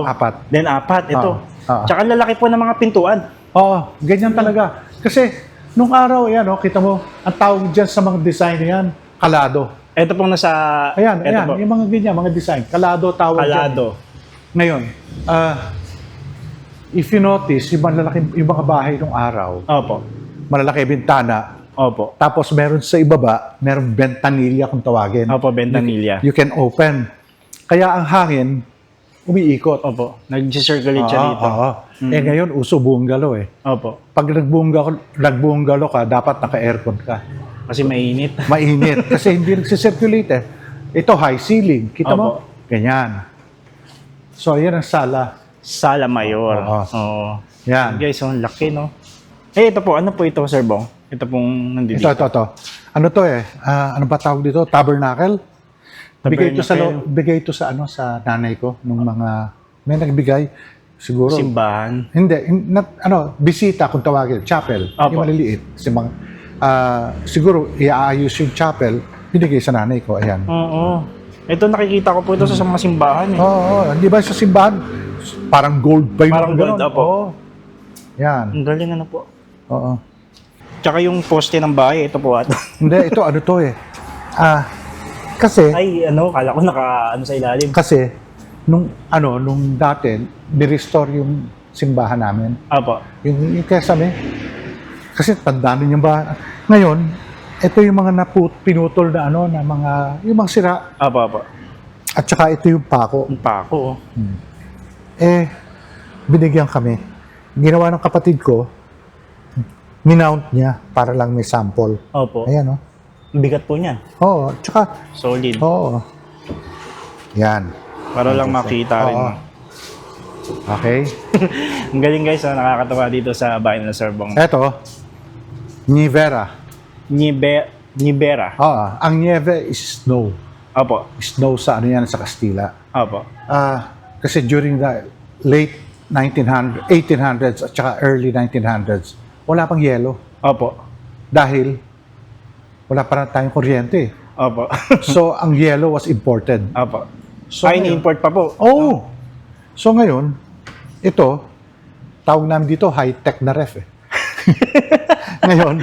A: 4.
B: then 4. Ito.
A: Oo.
B: Tsaka ang lalaki po ng mga pintuan.
A: Oo, ganyan talaga. Kasi, nung araw, yan, kita mo, ang tawag dyan sa mga design na yan, kalado.
B: Ito pong nasa...
A: Ayan,
B: ito po.
A: yung mga ganyan, mga design. Kalado tawag dyan.
B: Kalado.
A: Ngayon, if you notice, yung mga bahay nung araw,
B: Opo.
A: malalaki bintana,
B: Opo.
A: tapos meron sa ibaba, meron ventanilla kung tawagin.
B: Opo, ventanilla.
A: You can open. Kaya ang hangin, umiikot.
B: Opo. Nag-circulate siya dito.
A: Oo. Eh ngayon, uso bungalow eh.
B: Opo.
A: Pag nagbungalow ka, dapat naka-aircon ka.
B: Kasi mainit.
A: Mainit. Kasi hindi nagsisirculate eh. Ito, high ceiling. Kita mo?
B: Opo.
A: Ganyan. So, yan ang sala.
B: Sala Mayor.
A: Oo.
B: Oo.
A: Yan.
B: Guys, ang laki, no? Ito po. Ano po ito, Sir Bong? Ito pong nandito.
A: Ito. Ano to eh? Ano ba tawag dito? Tabernacle? Bigay ito sa sa nanay ko nung mga may nagbigay siguro.
B: Simbahan.
A: Hindi, bisita kung tawagin, chapel.
B: Opo.
A: Yung maliliit. Siguro iaayos yung chapel, binigay sa nanay ko. Ayan.
B: Oo. Ito nakikita ko po ito sa mga simbahan. Eh.
A: Oo, di ba sa simbahan, parang gold pa yung
B: Parang
A: mga
B: gold,
A: ganon.
B: opo.
A: Oo. Yan.
B: Ang galing ano po.
A: Oo.
B: Tsaka yung poste ng bahay, ito po ato.
A: Hindi, ito ano to eh. Kasi,
B: Ay, kala ko sa ilalim.
A: kasi, nung dati, ni-restore yung simbahan namin.
B: Apo.
A: Yung kesame, kasi tandaan din yung bahay. Ngayon, ito yung mga pinutol na yung mga sira.
B: Apo.
A: At saka ito yung pako.
B: Ang pako.
A: Binigyan kami. Ginawa ng kapatid ko, minount niya para lang may sample.
B: Opo.
A: Ayan,
B: Bigat po niyan.
A: Oo, tsaka,
B: Solid.
A: oo. Yan.
B: Para lang makita rin.
A: Oo.
B: no?
A: Okay.
B: Ang galing guys, nakakatawa dito sa bahay ng Sir Bong.
A: Eto, Nivera.
B: Nibera.
A: Ang nieve is snow.
B: Opo.
A: Snow sa sa Kastila.
B: Opo.
A: Kasi during the late 1800s at saka early 1900s, wala pang yelo.
B: Opo.
A: Dahil wala pa tayong kuryente.
B: Opo.
A: So, ang yelo was imported.
B: Opo.
A: So,
B: import pa po.
A: Oh! So, ngayon, ito, tawag namin dito, high-tech na ref eh. Ngayon,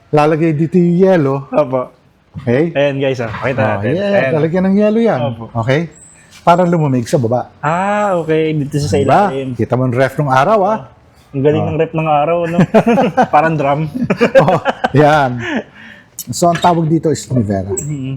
A: lalagay dito yung yelo.
B: Opo.
A: Okay?
B: Ayan guys, pakita natin.
A: Yeah,
B: Ayan.
A: lalagyan ng yelo yan.
B: Opo.
A: Okay? Para lumamig sa baba.
B: Okay. Dito sa
A: Diba?
B: ilalim.
A: Kita mo yung ref ng araw,
B: Ang galing ng rep ng araw, no? Parang drum.
A: Yan. So, ang tawag dito is Nivera.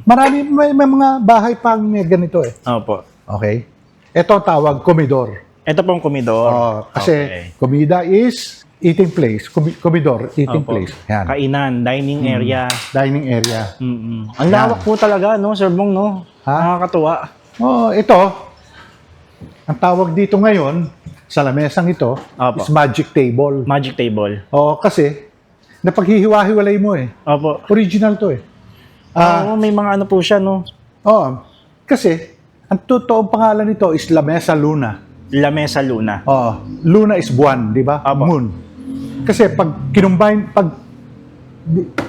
A: Marami, may mga bahay pang may ganito eh.
B: Opo.
A: Okay? Ito ang tawag, komedor.
B: Ito pong komedor.
A: Kasi,
B: Okay.
A: komida is eating place. Komedor, eating
B: Opo.
A: place. Yan.
B: Kainan, dining area.
A: Dining area.
B: Ang lawak po talaga, no, Sir Bong, no?
A: Ha?
B: Nakakatuwa.
A: Ito, ang tawag dito ngayon, sa lamesang ito,
B: Opo.
A: is magic table.
B: Magic table.
A: Kasi, napaghihiwa-hiwalay mo eh.
B: Opo.
A: Original to eh.
B: May mga ano po siya, no?
A: Kasi, ang totoong pangalan nito is La Mesa Luna.
B: La Mesa Luna.
A: Luna is buwan, di ba?
B: Apo.
A: Moon. Kasi pag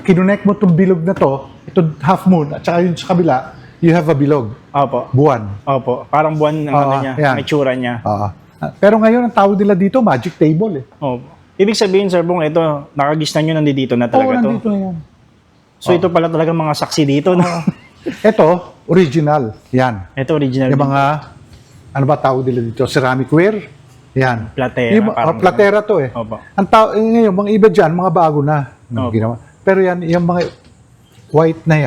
A: kinonect mo itong bilog na to, itong half moon, at saka yun sa kabila, you have a bilog.
B: Opo.
A: Buwan.
B: Opo. Parang buwan ng ano niya,
A: yan.
B: may tsura niya.
A: Pero ngayon, ang tawag nila dito, magic table eh.
B: Opo. Ibig sabihin, Sir Bong, ito, nakagisnan nyo nandito na talaga to.
A: Nandito na yan.
B: So ito pala talaga mga saksi dito, no?
A: Ito, original. Yan.
B: Ito original.
A: Yung mga, ano ba tawag nila dito? Ceramic ware. Yan.
B: Platera.
A: Yung, platera to eh.
B: Opo.
A: Ngayon, mga iba dyan, mga bago na. Ginawa. Pero yan, yung mga white na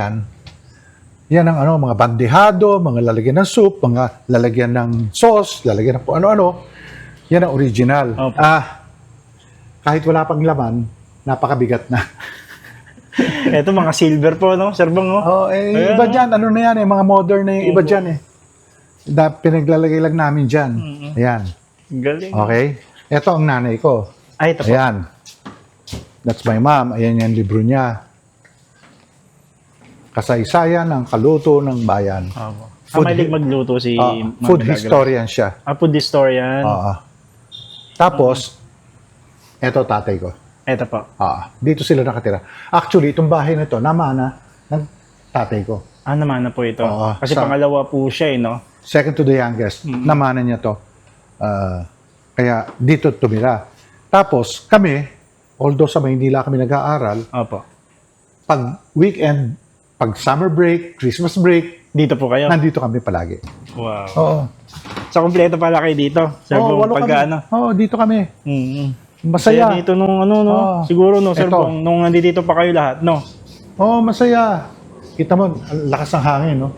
A: yan ang mga bandehado, mga lalagyan ng soup, mga lalagyan ng sauce, lalagyan ng kung ano-ano. Yan ang original.
B: Opo.
A: Kahit wala pang laman, napakabigat na.
B: Ito mga silver po, no? Sir Bong, no?
A: Ayan, iba dyan, ano na yan mga modern na yung iba dyan pinaglalagay lang namin dyan. Ayan.
B: Galing.
A: Okay? Ito ang nanay ko.
B: Ay, ito po.
A: Ayan. That's my mom. Ayan yung libro niya. kasaysayan ng kaluto ng bayan.
B: Opo.
A: Food
B: Mahilig magluto si
A: Food
B: Ma'am Milagro.
A: historian siya.
B: Food historian.
A: Oo. Tapos, eto tatay ko.
B: Ito po.
A: Dito sila nakatira. Actually, itong bahay na ito, namana ng tatay ko.
B: Naman na po ito.
A: Oo,
B: Kasi
A: sa-
B: pangalawa po siya no?
A: Second to the youngest, namana niya to. Kaya dito tumira. Tapos kami, although sa Maynila kami nag-aaral,
B: Opo.
A: pag weekend, pag summer break, Christmas break,
B: Dito po kayo?
A: nandito kami palagi.
B: Wow.
A: Oo.
B: Sa kumpleto pala kayo dito? Sir Bong,
A: walo
B: pagka
A: kami.
B: ano?
A: Oo, dito kami.
B: Masaya
A: Masaya.
B: dito nung ano, no?
A: Oo.
B: Siguro, no, Sir
A: Ito.
B: Bong, nung nandito pa kayo lahat, no?
A: Oo, masaya. Kita mo, ang lakas ng hangin, no?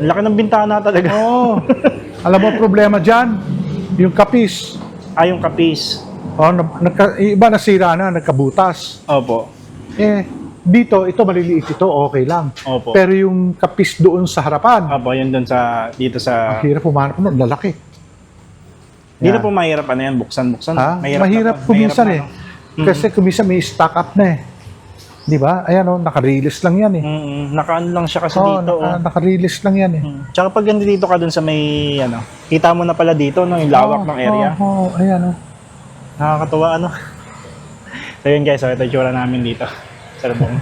B: Laki ng bintana talaga.
A: Oo. Alam mo, problema dyan, yung kapis.
B: Yung kapis.
A: Oh, iba nasira na, nagkabutas.
B: Opo.
A: Dito, ito maliliit ito, okay lang.
B: Opo.
A: Pero yung kapis doon sa harapan,
B: Opo, yun doon sa, dito sa...
A: ang hirap pumanap mo, lalaki.
B: Dito
A: Yan.
B: po mahirap ano yan, buksan.
A: Ha? Mahirap kuminsan eh. Kasi kuminsan may stock up na eh. Di ba? Ayan o, naka-release lang yan eh.
B: Nakaano lang siya kasi
A: Oo,
B: dito.
A: naka-release lang yan eh.
B: Tsaka pag nandito ka doon sa may, ano, kita mo na pala dito, no, yung lawak ng area.
A: Oo, ayan o.
B: Nakakatuwa, ano. So yun guys, ito yung tsura namin dito. Sa Bong.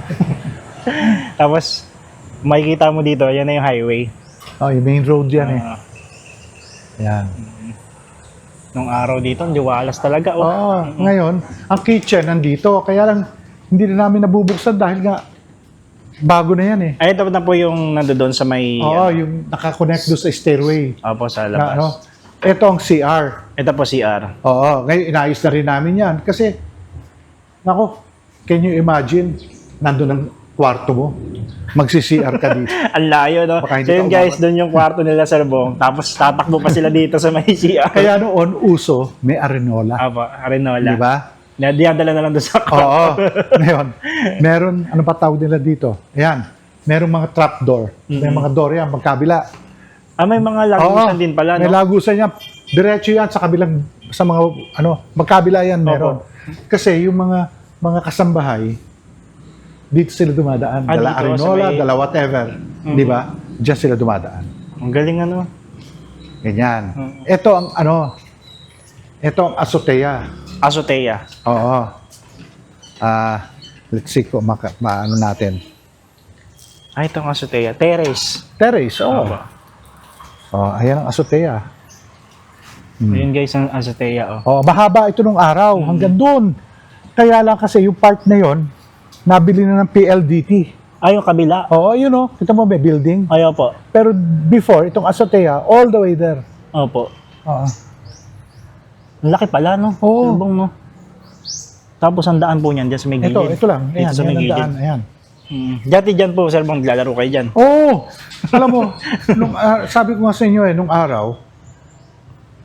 B: Tapos, makikita mo dito, yan na yung highway.
A: Oh, yung main road yan eh. Ayan.
B: Nung araw dito, ang liwalas talaga.
A: Oo, ngayon, ang kitchen nandito. Kaya lang, hindi na namin nabubuksan dahil nga, bago na yan eh.
B: Ay, ito na po yung nandoon sa may...
A: Oo, yung nakakonect doon sa stairway.
B: Opo, sa
A: Na,
B: labas.
A: ano, ito ang CR.
B: Ito po CR.
A: Oo, ngayon inayos na rin namin yan. Kasi, nako, can you imagine, nandun ang kwarto mo, magsi-CR ka dito.
B: Ang layo, no?
A: Baka hindi
B: So yun
A: ka
B: guys, doon yung kwarto nila sa Bong. Tapos tatakbo pa sila dito sa may CR.
A: Kaya noon, uso, may arenola.
B: Opo, Arenola.
A: Di ba?
B: Dinadala na lang doon sa kwarto.
A: Oo. Ngayon, meron, ano pa tawag nila dito? Ayan, merong mga trapdoor. May mga door yan, magkabila.
B: May mga lagusan din pala,
A: May
B: no?
A: lagusan yan. Diretso yan sa kabilang, sa mga, ano, magkabila yan meron. Kasi yung mga kasambahay, dito sila dumadaan. Dala
B: dito,
A: Arenola,
B: sa may-
A: dala whatever. Di ba? Diyan sila dumadaan.
B: Ang galing, ano?
A: Ganyan. Ito ang, ano, ito ang azotea.
B: Azotea.
A: Oo. Let's see kung maano natin.
B: Ito ang azotea. Terrace.
A: Terrace, oo.
B: Opo.
A: Ayan ang azotea.
B: Ayun guys, ang azotea, oh.
A: Mahaba ito nung araw, hanggang doon. Kaya lang kasi yung part na yon, nabili na ng PLDT.
B: Yung kabila.
A: Oo, yun o. Kita mo may building.
B: Ay, opo.
A: Pero before, itong azotea, all the way there.
B: Opo.
A: Oo.
B: Ang laki pala, no?
A: Oo.
B: Albong, no? Tapos ang daan po niyan, dyan sa may gilid.
A: Ito lang.
B: Dito
A: Ayan,
B: sa may
A: yan ang
B: gilid.
A: daan. Ayan.
B: Dati dyan po, Sir Bong, naglalaro kayo dyan.
A: Oo. Alam mo, sabi ko nga sa inyo nung araw,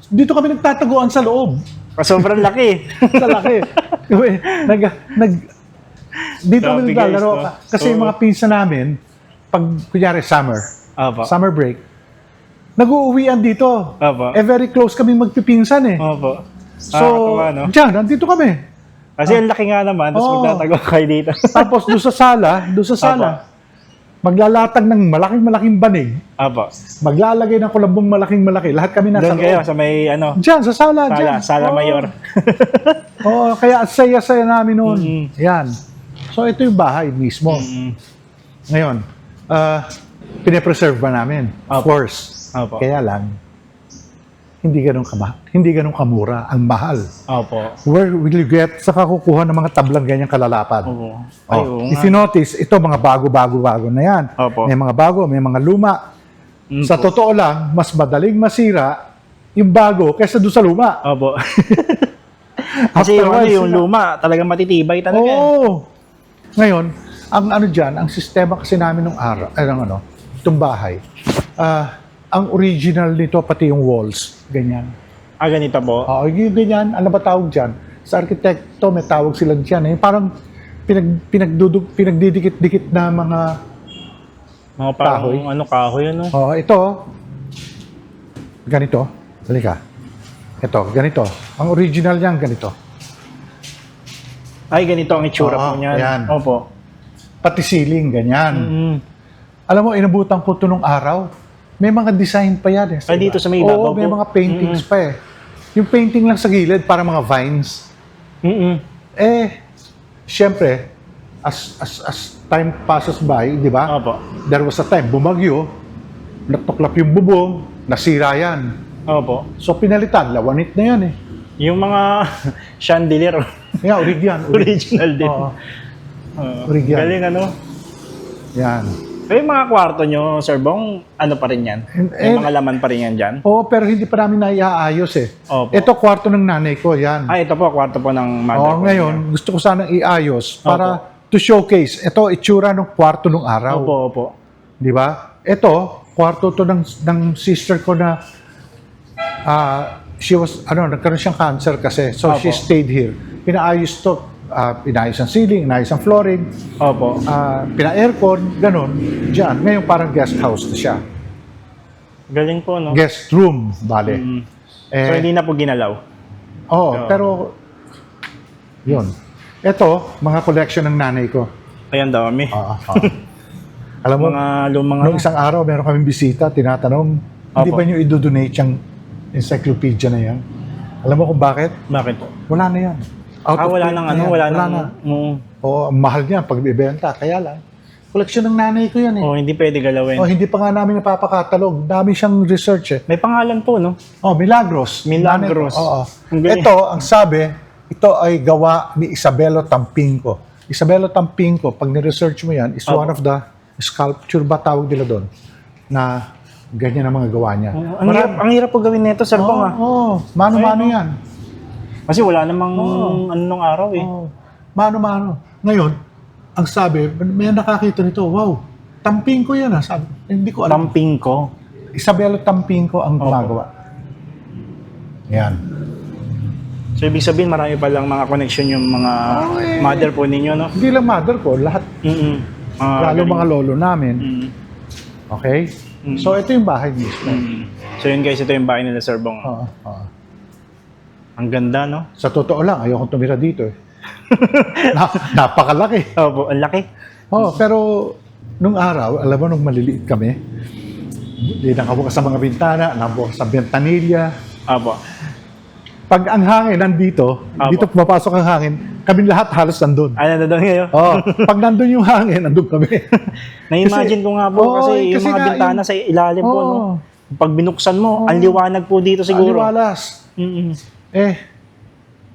A: dito kami nagtataguan sa loob.
B: Sobrang laki.
A: Sa laki. Dito kami
B: Grabe,
A: naglalaro.
B: guys, no?
A: Kasi yung mga pinsan namin, pag kunyari
B: Opo.
A: summer break, nag-uuwian dito.
B: Opo.
A: Very close kami magpipinsan eh.
B: Opo.
A: So,
B: Nakakatuwa, no?
A: dyan, nandito kami.
B: Kasi ang laki nga naman, tapos
A: Oo.
B: magtatago kayo dito.
A: Tapos doon sa sala, maglalatag ng malaking banig,
B: Opo.
A: maglalagay ng kulambong malaki. Lahat kami nasa
B: Doon kayo
A: loob.
B: sa may, ano,
A: Diyan, sa sala, dyan.
B: sala
A: Oo.
B: mayor.
A: Oo, kaya ang saya-saya namin noon.
B: Mm-hmm.
A: Yan. So, ito yung bahay mismo. Ngayon, pinapreserve ba namin? Of
B: Opo.
A: course.
B: Opo.
A: Kaya lang, hindi ganun kamura ang mahal.
B: Opo.
A: Where will you get sa kakukuha ng mga tablang ganyang kalalapad?
B: Opo. Ay, oo
A: If
B: nga.
A: you notice, ito mga bago na yan.
B: Opo.
A: May mga bago, may mga luma. Sa totoo lang, mas madaling masira yung bago kaysa doon sa luma.
B: Opo. Kasi yung,
A: Afterwards,
B: yung luma, talagang matitibay talaga.
A: Oo. Ngayon, ang ano dyan, ang sistema kasi namin nung araw, itong bahay, ang original nito, pati yung walls, ganyan.
B: Ganito po.
A: Oo, yung ganyan, ano ba tawag dyan? Sa arkitekto, may tawag sila dyan. Parang pinagdidikit-dikit na mga,
B: Mga parang,
A: kahoy.
B: kahoy, ano?
A: ito, ganito. Halika. Ito, ganito. Ang original niyan, ganito.
B: Ay, ganito ang itsura
A: Oo,
B: po niyan.
A: yan.
B: Opo.
A: Pati ceiling, ganyan. Alam mo, inabutan ko ito nung araw. May mga design pa yan eh.
B: Dito sa may ibabaw
A: Oo, may
B: po?
A: mga paintings pa eh. Yung painting lang sa gilid, para mga vines. Siyempre, as time passes by, di ba?
B: Opo.
A: There was a time, bumagyo, natuklap yung bubong, nasira yan.
B: Opo.
A: So pinalitan, lawanit na yan eh.
B: Yung mga chandelier,
A: Yeah, urig yan.
B: original din.
A: Oo,
B: Oo.
A: Urig yan.
B: Galing ano?
A: yan.
B: Yung mga kwarto nyo, Sir Bong, ano pa rin yan? May mga laman pa rin yan dyan?
A: Oo, pero hindi pa namin naiaayos eh.
B: Opo.
A: Ito, kwarto ng nanay ko, yan.
B: Ito po, kwarto po ng mother
A: Oo,
B: ko.
A: ngayon, gusto ko sanang iayos para to showcase. Ito, itsura ng kwarto ng araw.
B: Opo.
A: Di ba? Ito, kwarto to ng sister ko na nagkaroon siyang cancer kasi. So,
B: Opo.
A: she stayed here. Pinaayos to. Pinaayos ang ceiling, inayos ang flooring,
B: Opo.
A: pina-aircon, ganun. Diyan. Ngayon, parang guest house na siya.
B: Galing po, no?
A: Guest room, bale.
B: So, hindi na po ginalaw?
A: Pero, yun. Ito, mga collection ng nanay ko.
B: Ayan, dami.
A: Alam mo,
B: Mga lumang
A: nung isang araw, meron kaming bisita, tinatanong, hindi
B: Opo.
A: ba nyo i-donate yung encyclopedia na yan? Alam mo kung bakit?
B: Bakit po?
A: Wala na yan. Out of
B: Wala
A: print
B: nang
A: na
B: ano,
A: yan.
B: wala
A: na.
B: nang...
A: Oo, ang mahal niya pag ibenta. Kaya lang, collection ng nanay ko yan eh.
B: hindi pwede galawin.
A: Hindi pa nga namin napapakatalog. Dami siyang research eh.
B: May pangalan po, no?
A: Milagros.
B: Milagros.
A: Nanay ko, oo.
B: Ang galing.
A: Ito, ang sabi, ito ay gawa ni Isabelo Tampinco. Isabelo Tampinco, pag ni-research mo yan, is one of the sculpture ba tawag nila doon? Na ganyan ang mga gawa niya.
B: Ang hirap po gawin nito, Sir Bong,
A: Mano-mano yan.
B: Kasi wala namang ano nung araw eh.
A: Mano-mano. Ngayon, ang sabi, may nakakita nito, wow, Tampinco yan ah. Sabi, hindi ko alam.
B: Tampinco.
A: Isabelo Tampinco ang gumagawa. Yan.
B: So, ibig sabihin, marami palang mga connection yung mga mother po ninyo, no?
A: Hindi lang mother ko, lahat. Lalo mga lolo namin. Okay? So, ito yung bahay mismo.
B: So, yun guys, ito yung bahay nila, Sir Bong.
A: Ang
B: ganda, no?
A: Sa totoo lang, ayokong tumira dito eh. Napakalaki.
B: Opo, ang laki.
A: Pero nung araw, alam mo, nung maliliit kami, di nakabukas sa mga bintana, nakabukas sa ventanilla.
B: Opo.
A: Pag ang hangin nandito, dito pumapasok ang hangin, kami lahat halos nandun.
B: Ano na doon ngayon?
A: Pag nandun yung hangin, nandun kami.
B: Na-imagine ko nga po kasi yung mga bintana sa ilalim po, no? Pag binuksan mo, ang liwanag po dito siguro.
A: Aliwalas.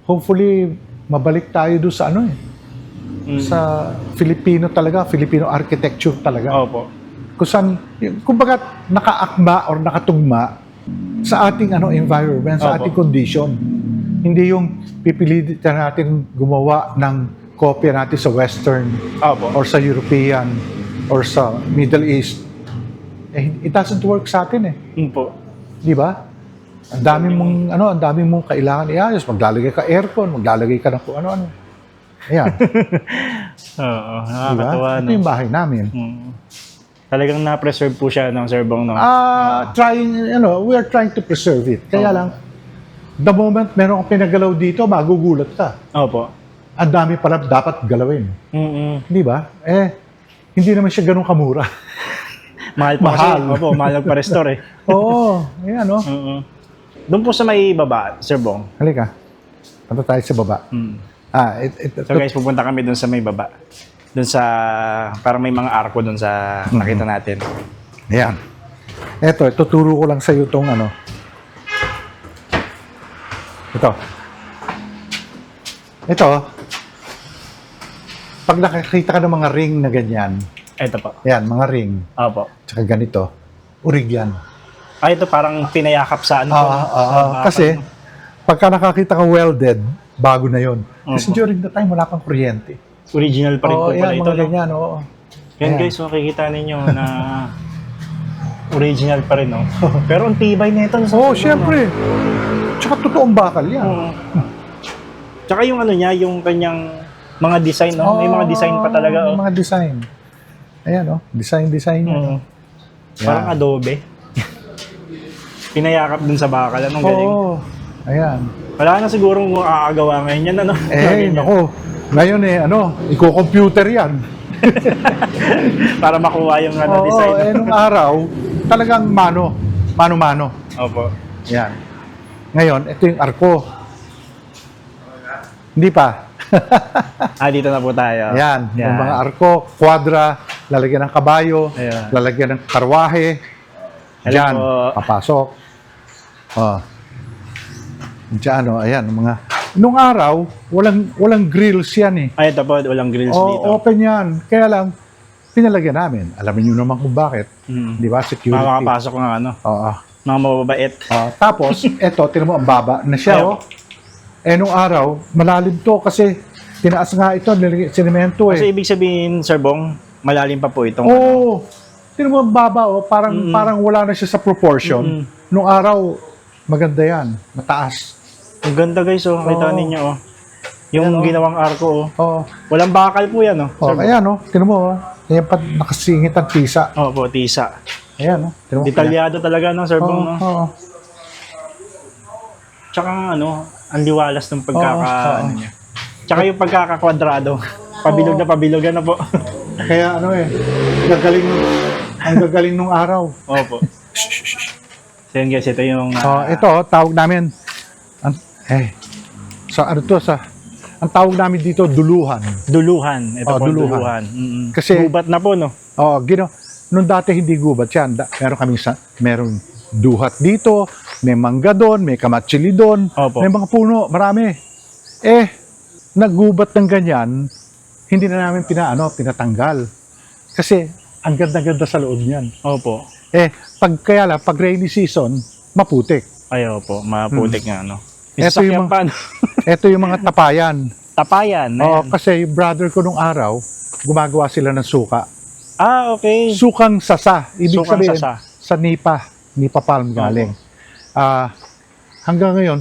A: Hopefully, mabalik tayo doon sa sa Filipino talaga, Filipino architecture talaga.
B: Opo.
A: Kung saan, kumbaga nakaakma or nakatugma sa ating environment, sa ating condition. Hindi yung pipilitan natin gumawa ng kopya natin sa Western or sa European or sa Middle East. It doesn't work sa atin eh.
B: Po.
A: Di ba? Ang dami mong kailangan iayos. Maglalagay ka aircon, maglalagay ka ng kung ano-ano. Ayan.
B: Oo, nakakatawa,
A: Ito yung bahay namin.
B: Talagang na-preserve po siya ng Sir Bong, no?
A: We are trying to preserve it. Kaya lang, the moment meron kang pinagalaw dito, magugulat ka.
B: Opo.
A: Ang dami pala dapat galawin. Di ba? Hindi naman siya ganun kamura.
B: Mahal pa kasi. Opo, mahal pa-restore eh.
A: Ayan
B: Doon po sa may baba, Sir Bong.
A: Halika. Punta tayo sa baba.
B: So guys, pupunta kami doon sa may baba. Doon sa, parang may mga arko doon sa nakita natin.
A: Ayan. Ito, tuturo ko lang sa iyo itong Ito. Pag nakakita ka ng mga ring na ganyan,
B: Ito po.
A: yan, mga ring,
B: Opo.
A: tsaka ganito, urig yan.
B: Ito parang pinayakap sa ano po.
A: Kasi, pagka nakakita ka welded, bago na yon. Kasi during the time, wala pang kuryente.
B: Original pa rin po pala ito.
A: Mga ganyan,
B: Yan guys, makikita ninyo na original pa rin, no? Pero ang tibay nito.
A: Siyempre. Tsaka totoong bakal yan.
B: Tsaka yung niya, yung kanyang mga design, no? May mga design pa talaga.
A: May mga design. Ayan, design niya.
B: Parang adobe. Pinayakap dun sa bakal. Anong galing?
A: Ayan.
B: Wala na sigurong aagawa ngayon yan, ano?
A: Nako. Ngayon iko-computer yan.
B: Para makuha yung
A: Oo,
B: design.
A: nung araw, talagang mano-mano.
B: Opo.
A: Yan. Ngayon, ito yung arko. Hindi pa.
B: Dito na po tayo.
A: Yan, yung mga arko, kwadra, lalagyan ng kabayo,
B: Ayan.
A: lalagyan ng karwahe.
B: Hello
A: Diyan,
B: po.
A: papasok. Oh. Diyan, ayan, mga... Nung araw, walang grills yan eh.
B: Ito po, walang grills dito.
A: Open yan. Kaya lang, pinalagyan namin. Alamin nyo naman kung bakit. Di ba? Security.
B: Makakapasok ng
A: Oo.
B: mga mababait.
A: Tapos, eto, tinan mo, ang baba na siya,
B: Ayun.
A: oh. Nung araw, malalim to kasi tinaas nga ito, sinemento
B: Kasi
A: eh.
B: ibig sabihin, Sir Bong, malalim pa po itong
A: Oo. Tinan mo, ang baba, oh. Parang wala na siya sa proportion. Nung araw, maganda yan. Mataas.
B: Ang ganda guys, oh. Kita ninyo, oh. Yung ginawang arko, oh.
A: Oo.
B: Walang bakal po yan, oh. Sir Bong.
A: Ayan, oh. Tinan mo, oh. Ayan pa, nakasingit ang tisa.
B: Opo, tisa.
A: Ayan, oh. Tinan mo.
B: Detalyado talaga, no, Sir
A: Oo,
B: Bong, no?
A: oo.
B: Tsaka, ang liwalas ng
A: Oo.
B: niya. Tsaka yung pagkakakwadrado. Pabilog na pabilog, ano po.
A: Kaya ang gagaling nung araw.
B: Opo. So yun guys, ito yung...
A: Ito, tawag namin, ang tawag namin dito, duluhan.
B: Duluhan. Ito po,
A: duluhan.
B: duluhan.
A: Kasi-
B: gubat na po, no?
A: Nung dati hindi gubat yan, merong duhat dito, may mangga doon, may kamatsili doon,
B: Opo.
A: may mga puno, marami. Naggubat ng ganyan, hindi na namin pinatanggal. Kasi, ang ganda-ganda sa loob niyan.
B: Opo.
A: Pag rainy season, maputik.
B: Ay, opo. Maputik nga, no?
A: Ito
B: Sasakyan
A: yung
B: pa, no?
A: Ito yung mga tapayan.
B: Tapayan. Ayan.
A: Kasi yung brother ko nung araw, gumagawa sila ng suka.
B: Okay.
A: Sukang sasa. Ibig
B: Sukang
A: sabihin,
B: sasa.
A: sa Nipa Palm galing. Hanggang ngayon,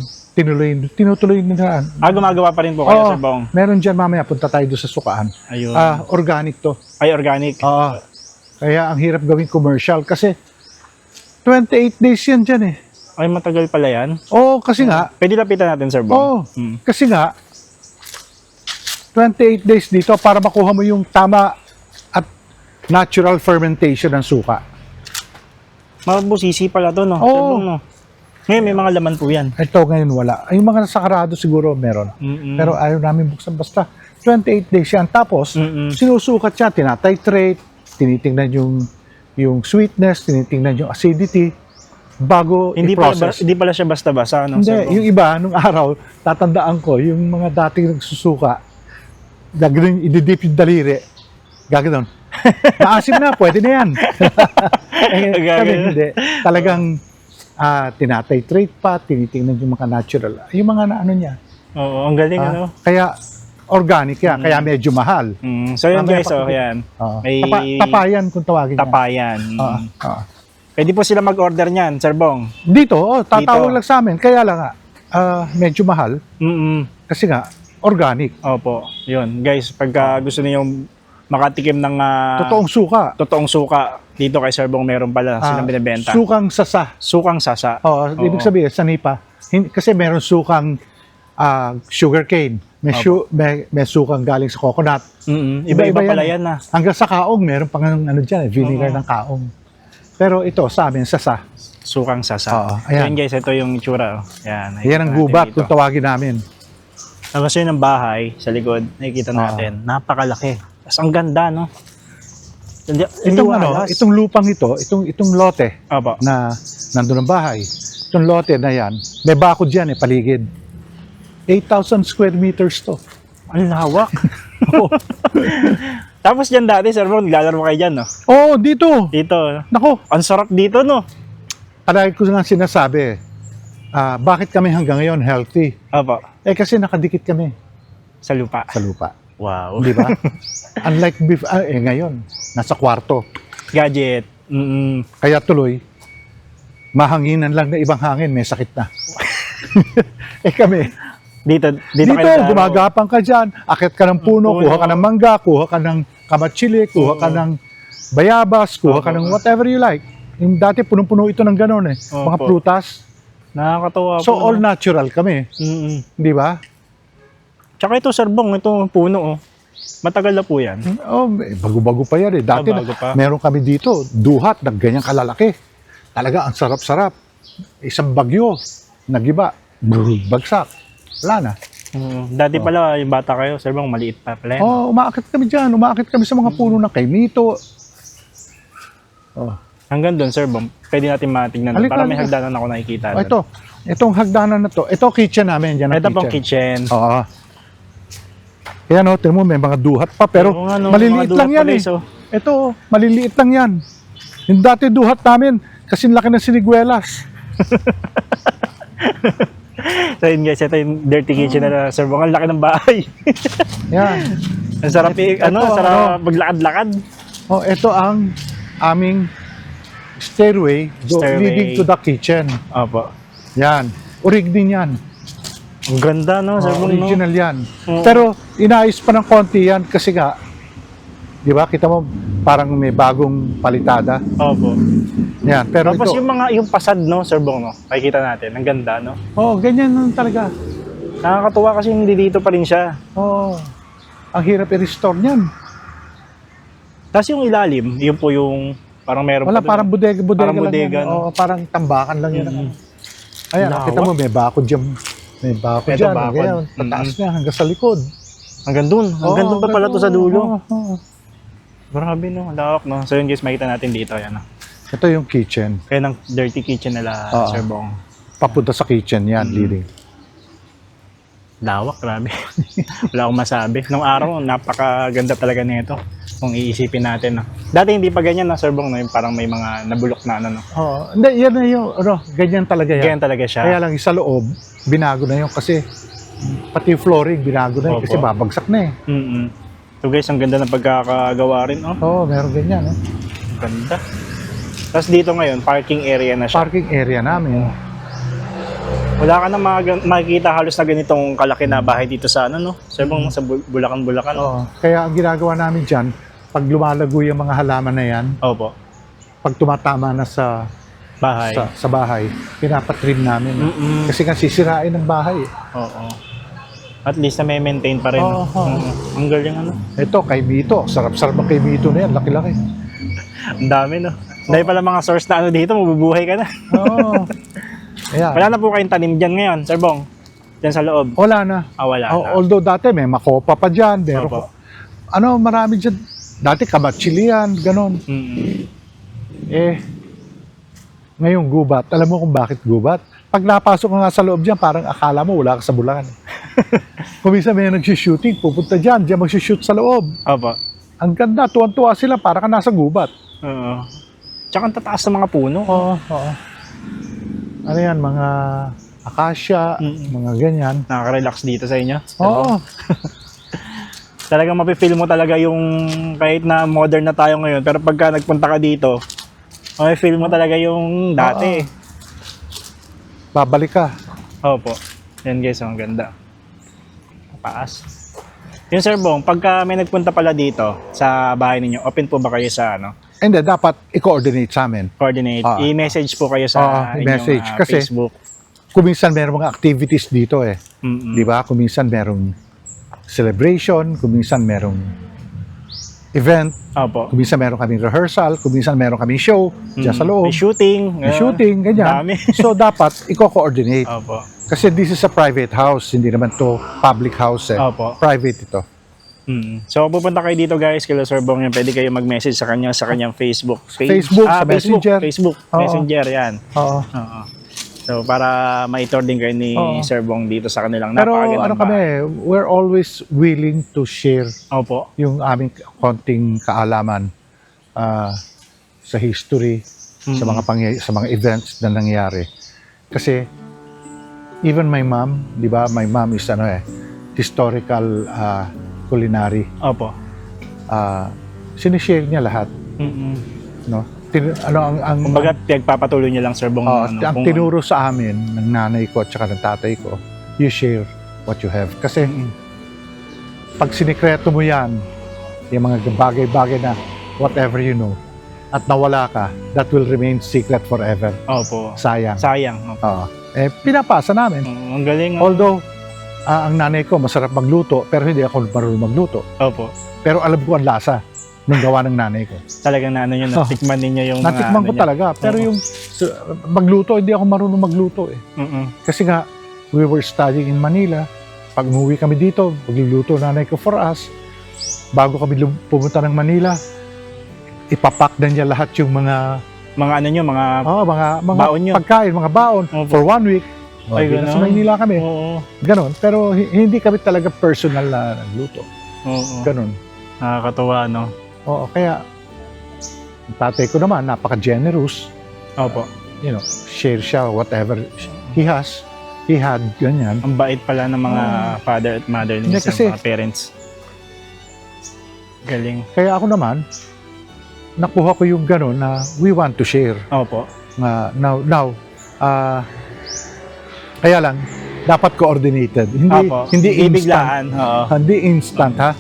A: tinutuloy nila.
B: Gumagawa pa rin po kayo, Sir Bong.
A: Meron dyan mamaya, punta tayo doon sa sukaan.
B: Ayun.
A: Organic to.
B: Ay, organic.
A: Kaya ang hirap gawing commercial kasi 28 days yan dyan eh.
B: Ay, matagal pala yan.
A: Kasi nga,
B: Pwede lapitan natin, Sir Bong.
A: kasi nga, 28 days dito para makuha mo yung tama at natural fermentation ng suka.
B: Mabusisi pala to, no?
A: Oo.
B: Sir Bong, no? Ngayon, may mga laman po yan.
A: Ito ngayon wala. Yung mga sakarado siguro meron. Pero ayaw namin buksan. Basta 28 days yan. Tapos, sinusukat siya, tinatitrate, tinitingnan yung sweetness, tinitingnan yung acidity, bago i-process.
B: Hindi pala siya basta-basta, no?
A: Hindi,
B: Sir Bong?
A: yung iba, nung araw, tatandaan ko, yung mga dating nagsusuka, gagawin, ididip yung daliri, gagawin, maasim na, pwede na yan. Kami hindi. Talagang, tinatitrate pa, tinitingnan yung mga natural, yung mga ano niya.
B: Oo, ang galing, ano?
A: Kaya, organic yan, kaya medyo mahal.
B: So yun
A: Mamaya
B: guys, yan. May
A: Tapayan kung tawagin niya.
B: tapayan. Pwede po sila mag-order niyan, Sir Bong.
A: Dito, tatawag
B: Dito.
A: lang sa amin. Kaya lang nga, medyo mahal. Kasi nga, organic.
B: Opo, yun. Guys, pagka gusto niyo makatikim ng
A: Totoong suka.
B: dito kay Sir Bong meron pala silang binibenta.
A: Sukang sasa.
B: Sukang sasa.
A: Ibig sabihin, sa Nipa, kasi meron sukang sugarcane. May sukang galing sa coconut.
B: Iba-iba pala yan, na.
A: Hanggang sa kaong, meron pang dyan, vinegar ng kaong. Pero ito, sa amin, sasa.
B: Sukang sasa.
A: Ayan.
B: Yan guys, ito yung itsura.
A: Yan ang gubat kung tawagin namin.
B: Tapos yun ang bahay sa likod, nakikita natin. Napakalaki. Tapos ang ganda, no?
A: Itong lupang itong lote
B: Opo.
A: na nandun ang bahay. Itong lote na yan, may bakod yan paligid. 8,000 square meters to.
B: Ang lawak. Tapos dyan dati, Sir Bong, naglalaro kayo dyan, no?
A: Dito.
B: Dito.
A: Nako,
B: Ang sarap dito, no?
A: palagi ko nga sinasabi, bakit kami hanggang ngayon healthy?
B: Opo.
A: Kasi nakadikit kami
B: Sa lupa.
A: sa lupa.
B: Wow.
A: Di ba? Unlike ngayon, nasa kwarto.
B: Gadget.
A: Kaya tuloy, mahanginan lang na ibang hangin, may sakit na. Kami,
B: Dito
A: dito,
B: kayo
A: gumagapang ka dyan, akit ka ng puno, kuha ka ng mangga, kuha ka ng kamatsili, kuha ka ng bayabas, kuha ka ng whatever you like. Yung dati, punong-puno ito ng gano'n mga
B: Opo.
A: prutas.
B: Nakakatawa
A: So,
B: po.
A: all natural kami. Di ba?
B: Tsaka ito, Sir Bong, ito puno, oh. Matagal na po yan.
A: Oh, bago-bago pa yan eh. Dati
B: bago pa.
A: meron kami dito, duhat na ganyan kalalaki. Talaga, ang sarap-sarap. Isang bagyo, nagiba, bagsak. Wala na.
B: Dati pala, yung bata kayo, Sir Bong, maliit pa pala yan.
A: Oh, umaakit kami dyan. Umaakit kami sa mga puno ng kaimito. Oh.
B: Hanggang doon, Sir Bong, pwede natin matignan.
A: Halika,
B: Para may
A: halika.
B: hagdanan ako nakikita.
A: Oh, ito. Itong hagdanan na to. Ito kitchen namin. Yan ang
B: Ito pong kitchen.
A: Oo. Yan o, tingnan mo, may mga duhat pa. Pero
B: Oo nga, no,
A: maliliit
B: mga
A: lang
B: duhat
A: yan
B: pala,
A: eh.
B: so.
A: Ito, maliliit lang yan. Yung dati duhat namin, kasi laki ng siniguelas.
B: So yun guys, ito yung dirty kitchen na Sir Bong. Ang laki ng bahay.
A: Yan.
B: Ang sarap, sarap maglakad-lakad.
A: Oh, ito ang aming stairway, leading to the kitchen.
B: Opo.
A: Yan. Urig din yan.
B: Ang ganda, no? Sir Bong, no?
A: Original yan.
B: Oo.
A: Pero inayos pa ng konti yan kasi nga, di ba, kita mo parang may bagong palitada.
B: Opo.
A: Yan. Pero
B: Tapos
A: ito,
B: yung pasad, no, Sir Bong, no? Makikita natin. Ang ganda, no?
A: oh, ganyan nun talaga.
B: Nakakatuwa kasi hindi dito pa rin siya.
A: Oh, ang hirap i-restore niyan.
B: Tapos yung ilalim, yun po yung parang meron
A: Wala,
B: pa doon.
A: parang bodega
B: Parang
A: lang
B: bodega,
A: yan.
B: no?
A: Oo, parang tambakan lang yan.
B: Mm.
A: Ayan,
B: Lawak.
A: kita mo, may bakod dyan. May bakod
B: Ito,
A: dyan.
B: bakod.
A: Ganyan, tataas niya hanggang sa likod.
B: Hanggang doon. Hanggang doon pa pala to sa dulo.
A: Oo.
B: Grabe, no? Ang lawak, no? So yun guys, makita natin dito. Yan, no?
A: Ito yung kitchen.
B: Kaya ng dirty kitchen nila,
A: Oo.
B: Sir Bong.
A: Papunta sa kitchen yan, leading.
B: Lawak, grabe. Wala akong masabi. Nung araw, napakaganda talaga nito. Kung iisipin natin, no? Dati hindi pa ganyan, no, Sir Bong, no? Yung parang may mga nabulok na, ano, no?
A: Oo. Hindi, yan na yung, ganyan talaga yan.
B: Ganyan talaga siya.
A: Kaya lang, sa loob, binago na yun kasi pati yung flooring, binago na yun
B: Opo.
A: kasi babagsak na eh.
B: Mm-mm. So guys, ang ganda ng pagkakagawa rin, oh.
A: Oo, meron ganyan. Eh.
B: Ang ganda. Tapos dito ngayon, parking area na siya.
A: Parking area namin.
B: Wala ka na makikita halos na ganitong kalaki na bahay dito sa ano, no? Sir Bong, sa Bulacan.
A: Oo. Kaya ang ginagawa namin dyan, pag lumalago yung mga halaman na yan,
B: Opo.
A: pag tumatama na sa
B: Bahay.
A: sa bahay, pinapatrim namin.
B: Mm-mm.
A: Kasi nga sisirain ng bahay.
B: Oo. At least na may maintain pa rin. no?
A: Oo.
B: Ang galing, ano?
A: Ito, kay Mito. Sarap-sarap ang kay Mito na yan. Laki-laki.
B: Ang dami, no? Dahil pala mga source na ano dito, mabubuhay ka na.
A: Oo. Ayan.
B: Wala na po kayong tanim dyan ngayon, Sir Bong. Dyan sa loob.
A: Wala na.
B: Wala na.
A: Although dati may makopa pa dyan. Pero,
B: Opo.
A: marami dyan. Dati kamatsilian, ganon.
B: Mm-mm.
A: Ngayong gubat. Alam mo kung bakit gubat? Pag napasok ka nga sa loob dyan, parang akala mo wala ka sa Bulacan. Kung minsan may nag-shooting, pupunta dyan mag-shoot sa loob.
B: Opo.
A: Ang ganda, tuwan-tuwa sila, para ka nasa gubat.
B: Oo. Tsaka ang tataas ng mga puno.
A: Oo. Ano yan, mga akasya, mga ganyan.
B: Nakaka-relax dito sa inyo. Sir
A: Oo.
B: Bong. Talagang mapifeel mo talaga yung kahit na modern na tayo ngayon, pero pagka nagpunta ka dito, mapifeel mo talaga yung dati.
A: Babalik ka.
B: Opo. Yan guys, ang ganda. Paas. Yung Sir Bong, pagka may nagpunta pala dito sa bahay ninyo, open po ba kayo sa ano?
A: And then, dapat i-coordinate sa amin.
B: Coordinate. I-message po kayo sa inyong
A: i-message. Kasi,
B: Facebook.
A: Kung minsan merong mga activities dito eh.
B: Mm-mm.
A: Di ba? Kung minsan merong celebration, kung minsan merong event,
B: Opo.
A: kung minsan meron kaming rehearsal, kung minsan meron kaming show dyan sa loob.
B: May shooting.
A: May shooting, ganyan.
B: Dami.
A: So, dapat i-coordinate.
B: Opo.
A: Kasi this is a private house, hindi naman to public house eh.
B: Opo.
A: Private ito.
B: So, pupunta kayo dito guys, kila Sir Bong, yan, pwede kayo mag-message sa kanyang Facebook page.
A: Facebook, sa Messenger.
B: Facebook,
A: Oo.
B: Messenger, yan.
A: Oo.
B: Oo. So, para ma-tour din kayo ni
A: Oo.
B: Sir Bong dito sa kanilang
A: Pero
B: napakagandang
A: ano kami, we're always willing to share
B: Opo.
A: yung aming konting kaalaman sa history, sa mga events na nangyari. Kasi even my mom, 'di ba? My mom is historical culinary.
B: Opo.
A: Sinishare niya lahat, no? Ang
B: Kumbaga, pinagpapatuloy niyo lang, Sir Bong.
A: ang tinuro sa amin ng nanay ko at saka ng tatay ko, you share what you have. Kasi pag sinikreto mo yan, yung mga bagay-bagay na whatever you know, at nawala ka, that will remain secret forever.
B: Opo.
A: Sayang.
B: Sayang. Opo.
A: Oo. Pinapasa namin.
B: Ang galing.
A: Although, ang nanay ko masarap magluto, pero hindi ako marunong magluto.
B: Opo.
A: Pero alam ko ang lasa nung gawa ng nanay ko.
B: Talagang na ano yun, natikman ninyo yung mga
A: Natikman
B: ano
A: ko
B: niya.
A: talaga. Pero
B: Oo.
A: yung magluto, hindi ako marunong magluto eh. Kasi nga, we were studying in Manila. Pag umuwi kami dito, magluluto nanay ko for us. Bago kami pumunta ng Manila, ipapak na niya lahat yung mga
B: Mga ano nyo, mga...
A: mga
B: Baon nyo.
A: pagkain, mga baon
B: Opo.
A: for 1 week.
B: Ay,
A: Di na sa
B: ganon.
A: Maynila kami.
B: Oo.
A: Ganon. Pero hindi kami talaga personal na nagluto.
B: Oo.
A: Ganon.
B: Nakakatuwa, no?
A: Oo, kaya ang tatay ko naman, napaka-generous.
B: Opo.
A: You know, share siya whatever he has. He had, ganyan.
B: Ang bait pala ng mga father at mother ninyo
A: Hindi,
B: sa
A: kasi-
B: mga parents. Galing.
A: Kaya ako naman, nakuha ko yung ganon na we want to share.
B: Opo.
A: Kaya lang, dapat coordinated.
B: Opo.
A: Hindi instant.
B: Bibiglaan. Oo.
A: Hindi instant, ha?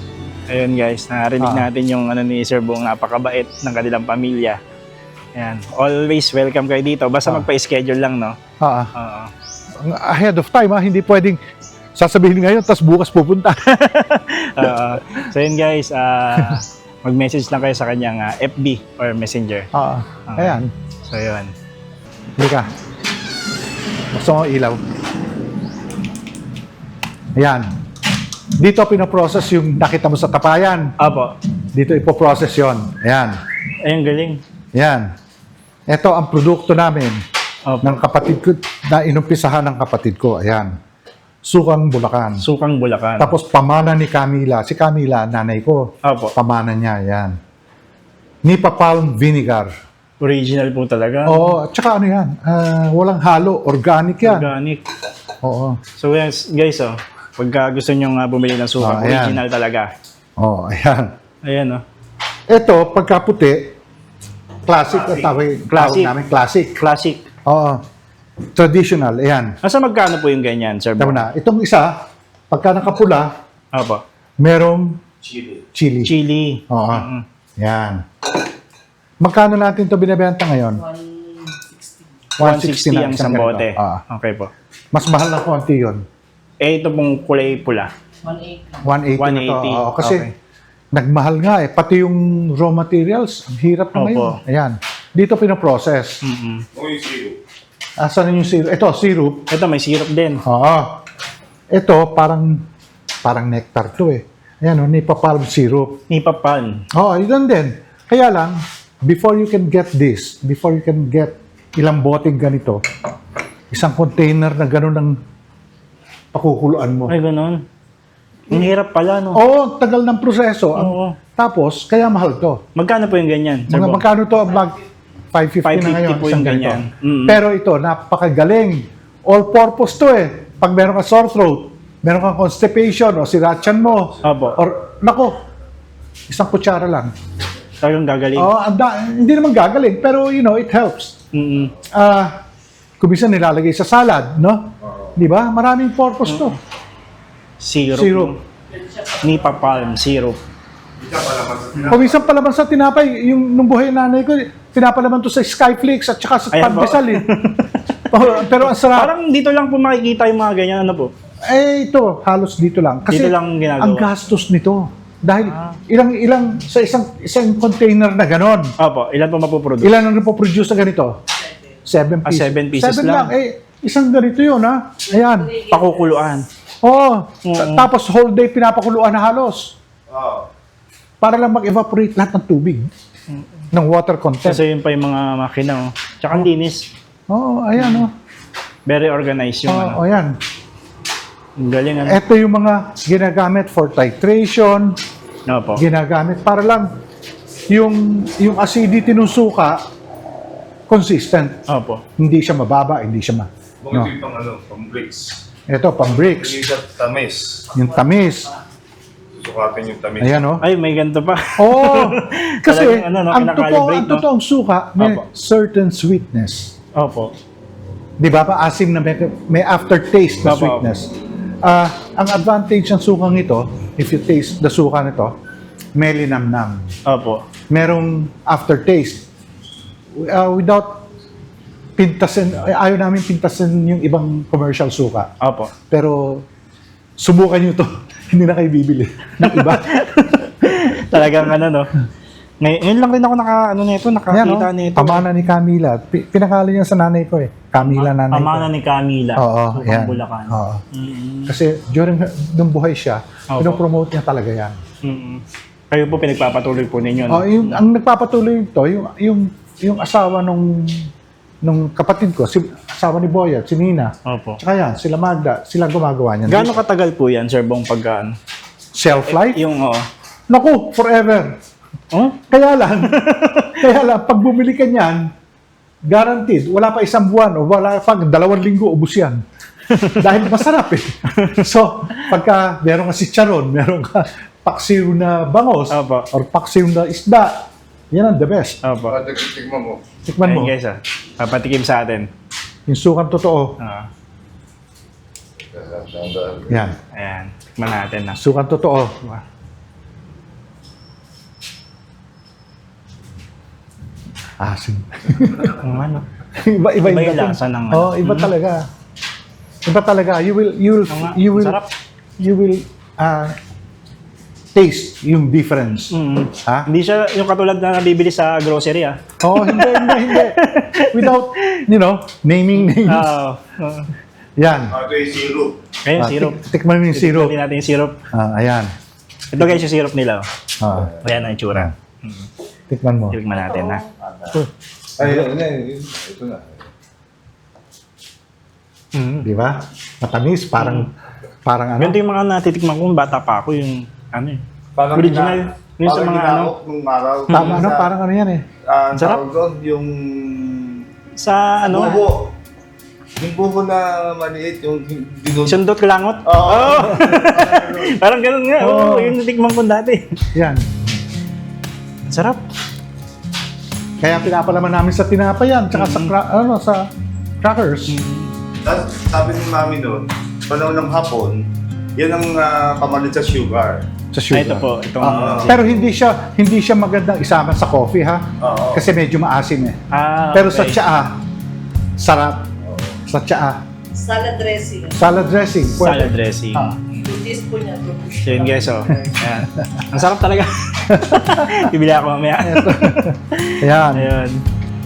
B: Ayun guys, narinig natin yung ano ni Sir Bong, napakabait ng kanilang pamilya. Ayan. Always welcome kayo dito. Basta magpa-schedule lang, no? Oo.
A: Ahead of time, ha? Hindi pwedeng sasabihin ngayon, tapos bukas pupunta.
B: Oo. So yun guys, mag-message lang kayo sa kanyang FB or Messenger.
A: Ayan.
B: So yun.
A: Hindi ka. Gusto mo ilaw. Ayan. Dito pinoprocess yung nakita mo sa tapayan.
B: Opo.
A: Dito ipoprocess yon. Ayan.
B: Ayun, galing.
A: Ayan. Ito ang produkto namin
B: Opo.
A: ng kapatid ko, na inumpisahan ng kapatid ko. Ayan. Sukang Bulacan.
B: Sukang Bulacan.
A: Tapos pamana ni Camila. Si Camila, nanay ko.
B: Opo.
A: Pamana niya. Ayan. Nipa palm vinegar.
B: Original po talaga.
A: Oo. At saka ano yan? Walang halo. Organic yan.
B: Organic.
A: Oo.
B: So yes, guys, pagka gusto nyo bumili ng suka,
A: ayan.
B: original talaga.
A: Oo. Ayan.
B: Ayan,
A: Ito, pagkaputi, classic. Tawag
B: Classic.
A: namin classic.
B: Classic.
A: Oo. Traditional. Ayan.
B: Nasa magkano po yung ganyan, Sir
A: Tama
B: Bong?
A: na. Itong isa, pagka nakapula,
B: Opo.
A: merong chili.
B: Chili.
A: Oo.
B: Mm.
A: Yan. Magkano natin ito binibenta ngayon?
B: 160 ang isang
A: isang ganito.
B: bote.
A: Ah.
B: Okay po.
A: Mas mahal na konti yun.
B: Ito pong kulay pula.
A: 180 na to.
B: 180.
A: Oo, kasi
B: Okay.
A: nagmahal nga eh. Pati yung raw materials, ang hirap na
B: Opo.
A: ngayon. Ayan. Dito pinoprocess.
B: Mm-mm.
A: Asan yung syrup? Ito, syrup.
B: Ito, may syrup din.
A: Oo. Ito, parang nectar to eh. Ayan, Nipa palm syrup.
B: Nipa Palm.
A: Oo, yun din. Kaya lang, before you can get this, before you can get ilang boteng ganito, isang container na gano'n ang pakukuluan mo.
B: Ay, ganun. Ang hirap pala, no?
A: Oo, tagal ng proseso.
B: Oo.
A: Tapos, kaya mahal to.
B: Magkano po yung ganyan, Sir Bong?
A: Magkano to? 550 na
B: 550
A: ngayon,
B: po
A: isang
B: yung
A: ganito.
B: ganyan. Mm.
A: Pero ito, napakagaling. All-purpose to eh. Pag meron ka sore throat, meron kang constipation, o sirachan mo,
B: Opo.
A: or, nako, isang kutsara lang.
B: Talagang gagaling.
A: Oo, hindi naman gagaling, pero it helps.
B: Mm-mm.
A: Kung minsan nilalagay sa salad, no? Di ba? Maraming purpose to.
B: Syrup.
A: Syrup.
B: Nipa Palm, syrup.
A: Kung minsan palaman sa tinapay, yung nung buhay ng nanay ko, pinapalaman to sa Skyflakes at saka sa
B: Ayan po.
A: pandesal eh. Pero ang sarap.
B: Parang dito lang po makikita yung mga ganyan, ano po?
A: Ito, halos dito lang. Kasi
B: Dito lang ginagawa.
A: ang gastos nito. Dahil ilang sa isang container na ganon.
B: Opo, ilan po mapuproduce?
A: Ilan ang napoproduce na ganito? 7 pieces.
B: 7 pieces
A: 7
B: lang.
A: Isang ganito yun, ha? Ayan.
B: Pakukuluan.
A: Oo.
B: Oo.
A: Tapos whole day pinapakuluan na halos. Para lang mag-evaporate lahat ng tubig. Ng water content.
B: Kasi yun pa yung mga makina, Tsaka ang linis.
A: Oo, ayan, oh.
B: Very organized yung
A: Oo, ayan.
B: Ang galing, ano?
A: Ito yung mga ginagamit for titration,
B: Opo.
A: ginagamit para lang yung acidity ng suka consistent.
B: Opo.
A: Hindi siya mababa, hindi siya
D: Bakit
A: no.
D: yung pang bricks?
A: Ito, pang bricks.
D: Yung isa tamis.
A: Yung tamis.
D: Susukatin yung tamis.
A: Ayan, oh.
B: Ay, may ganito pa.
A: Oo. Kasi,
B: Talagang,
A: ang
B: kinakalibrate, no?
A: totoong suka, may
B: Opo.
A: certain sweetness.
B: Opo.
A: Di ba? Asim na may aftertaste na
B: Opo.
A: sweetness. Ang advantage ng sukang ito, if you taste the suka nito, may linamnam.
B: Opo.
A: Merong aftertaste. Without pintasin, ayaw namin pintasin yung ibang commercial suka.
B: Opo.
A: Pero subukan nyo to. Hindi na kayo bibili ng iba.
B: Talagang ano, no? Ngayon lang rin ako nakakita nito.
A: Pamana ni Camila. Pinakala niya sa nanay ko eh. Camila nanay
B: Pamana
A: ko.
B: ni Camila.
A: Oo,
B: Upang
A: yan.
B: Bulacan.
A: Oo.
B: Mm-mm.
A: Kasi during nung buhay siya,
B: Opo.
A: pinopromote niya talaga yan.
B: Mm-mm. Kayo po pinagpapatuloy po ninyo, no?
A: Ang nagpapatuloy ito, yung asawa nung kapatid ko, asawa ni Boyat, si Nina.
B: Opo.
A: Tsaka yan, sila Magda, sila gumagawa niyan.
B: Gaano katagal po yan, Sir Bong, pagkaan?
A: Self-life?
B: Yung,
A: Naku, forever.
B: oh?
A: Kaya lang, pag bumili ka niyan, guaranteed, wala pa isang buwan o wala pa 2 linggo, ubus yan. Dahil masarap eh. So, pagka meron ka si Charon, meron ka paksiw na bangos,
B: Opo.
A: or paksiw na isda, yan ang the best.
B: Opo.
D: Tignan mo.
A: Tikman mo,
B: Ayun guys, papatikim sa atin.
A: yung sukang totoo. Yan,
B: Ayan, tikman natin na.
A: sukang totoo. Asin.
B: Ano?
A: Iba
B: Iba yung
A: dating.
B: lasa ng ano.
A: Oh, iba talaga. Iba talaga. You will
B: Sarap.
A: taste yung difference.
B: Mm.
A: Ha?
B: Hindi siya yung katulad na nabibili sa grocery, ah.
A: Oh, hindi. Without, naming names. Yan.
D: Ito yung syrup.
B: Ayun,
A: Ah,
B: syrup.
A: Tikman mo yung syrup.
B: Tikman natin yung syrup.
A: Ayan.
B: Ito guys, yung syrup nila. Oh.
A: Ah,
B: Ayan ang itsura.
A: tikman mo.
B: Tikman natin, ha.
D: Ay, ito na.
A: Di ba? Matamis. Parang ano.
B: Ganito yung mga natitikman ko, bata pa ako, yung ano eh.
D: Parang
B: Original. Yung sa mga ano.
D: Nung araw.
A: Tama, ano? Parang ano yan eh.
D: Ang
B: Sarap.
D: tawag doon, yung
B: Sa ano,
D: buho. Yung buho na maliit, yung dinudot.
B: sundot kalangot.
D: Oo.
B: Parang ganun nga.
A: Oo.
B: Oh, yung natikman ko dati.
A: Yan.
B: Sarap.
A: Kaya pinapalaman namin sa tinapay yan. Tsaka sa crackers.
D: Tapos sabi ni mami noon, panahon ng hapon, yan ang pamalit sa sugar.
A: Sa sugar.
B: Ito po, itong...
A: Pero hindi siya magandang isama sa coffee ha.
D: Oo.
A: Kasi medyo maasim eh.
B: okay.
A: Pero sa tsaa, sarap. Sa tsaa.
E: Salad dressing.
A: Salad dressing. Pwede.
B: Salad dressing.
A: Ah.
E: 2 teaspoon niya.
B: So yun guys, oh. Ayan. Ang sarap talaga. Bibili ako mamaya.
A: Ayan.
B: Ayun.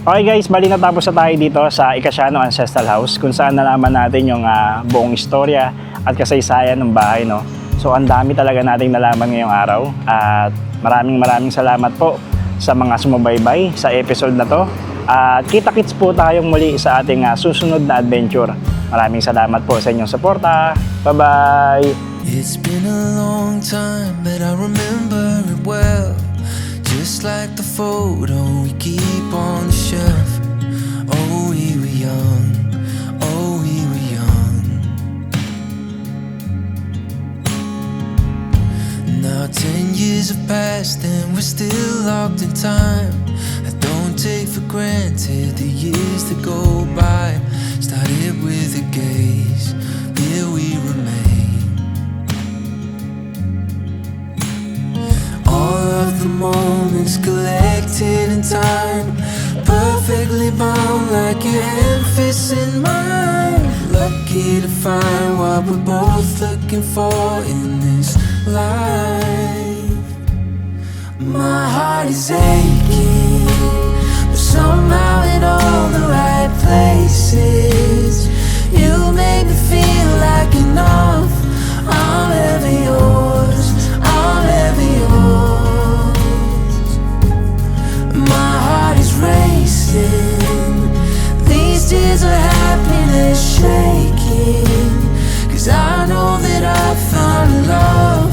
B: Okay guys, bali natapos na tayo dito sa Icasiano Ancestral House kung saan nalaman natin yung buong istorya at kasaysayan ng bahay, no? So ang dami talaga nating nalaman ngayong araw at maraming salamat po sa mga sumubaybay sa episode na to. At kita-kits po tayong muli sa ating susunod na adventure. Maraming salamat po sa inyong suporta. Bye-bye!
F: It's been a long time, but I remember it well. Just like the photo we keep on the shelf. Oh, we were young. Oh, we were young. Now 10 years have passed and we're still locked in time. I don't take for granted the years that go by. Started with a gaze, here we remain. All of the moments collected in time, perfectly bound like your hand fits in mine. Lucky to find what we're both looking for in this life. My heart is aching, but somehow in all the right places. You make me feel like enough. I'm ever yours, I'm ever yours. My heart is racing, these tears of happiness shaking, 'cause I know that I found love.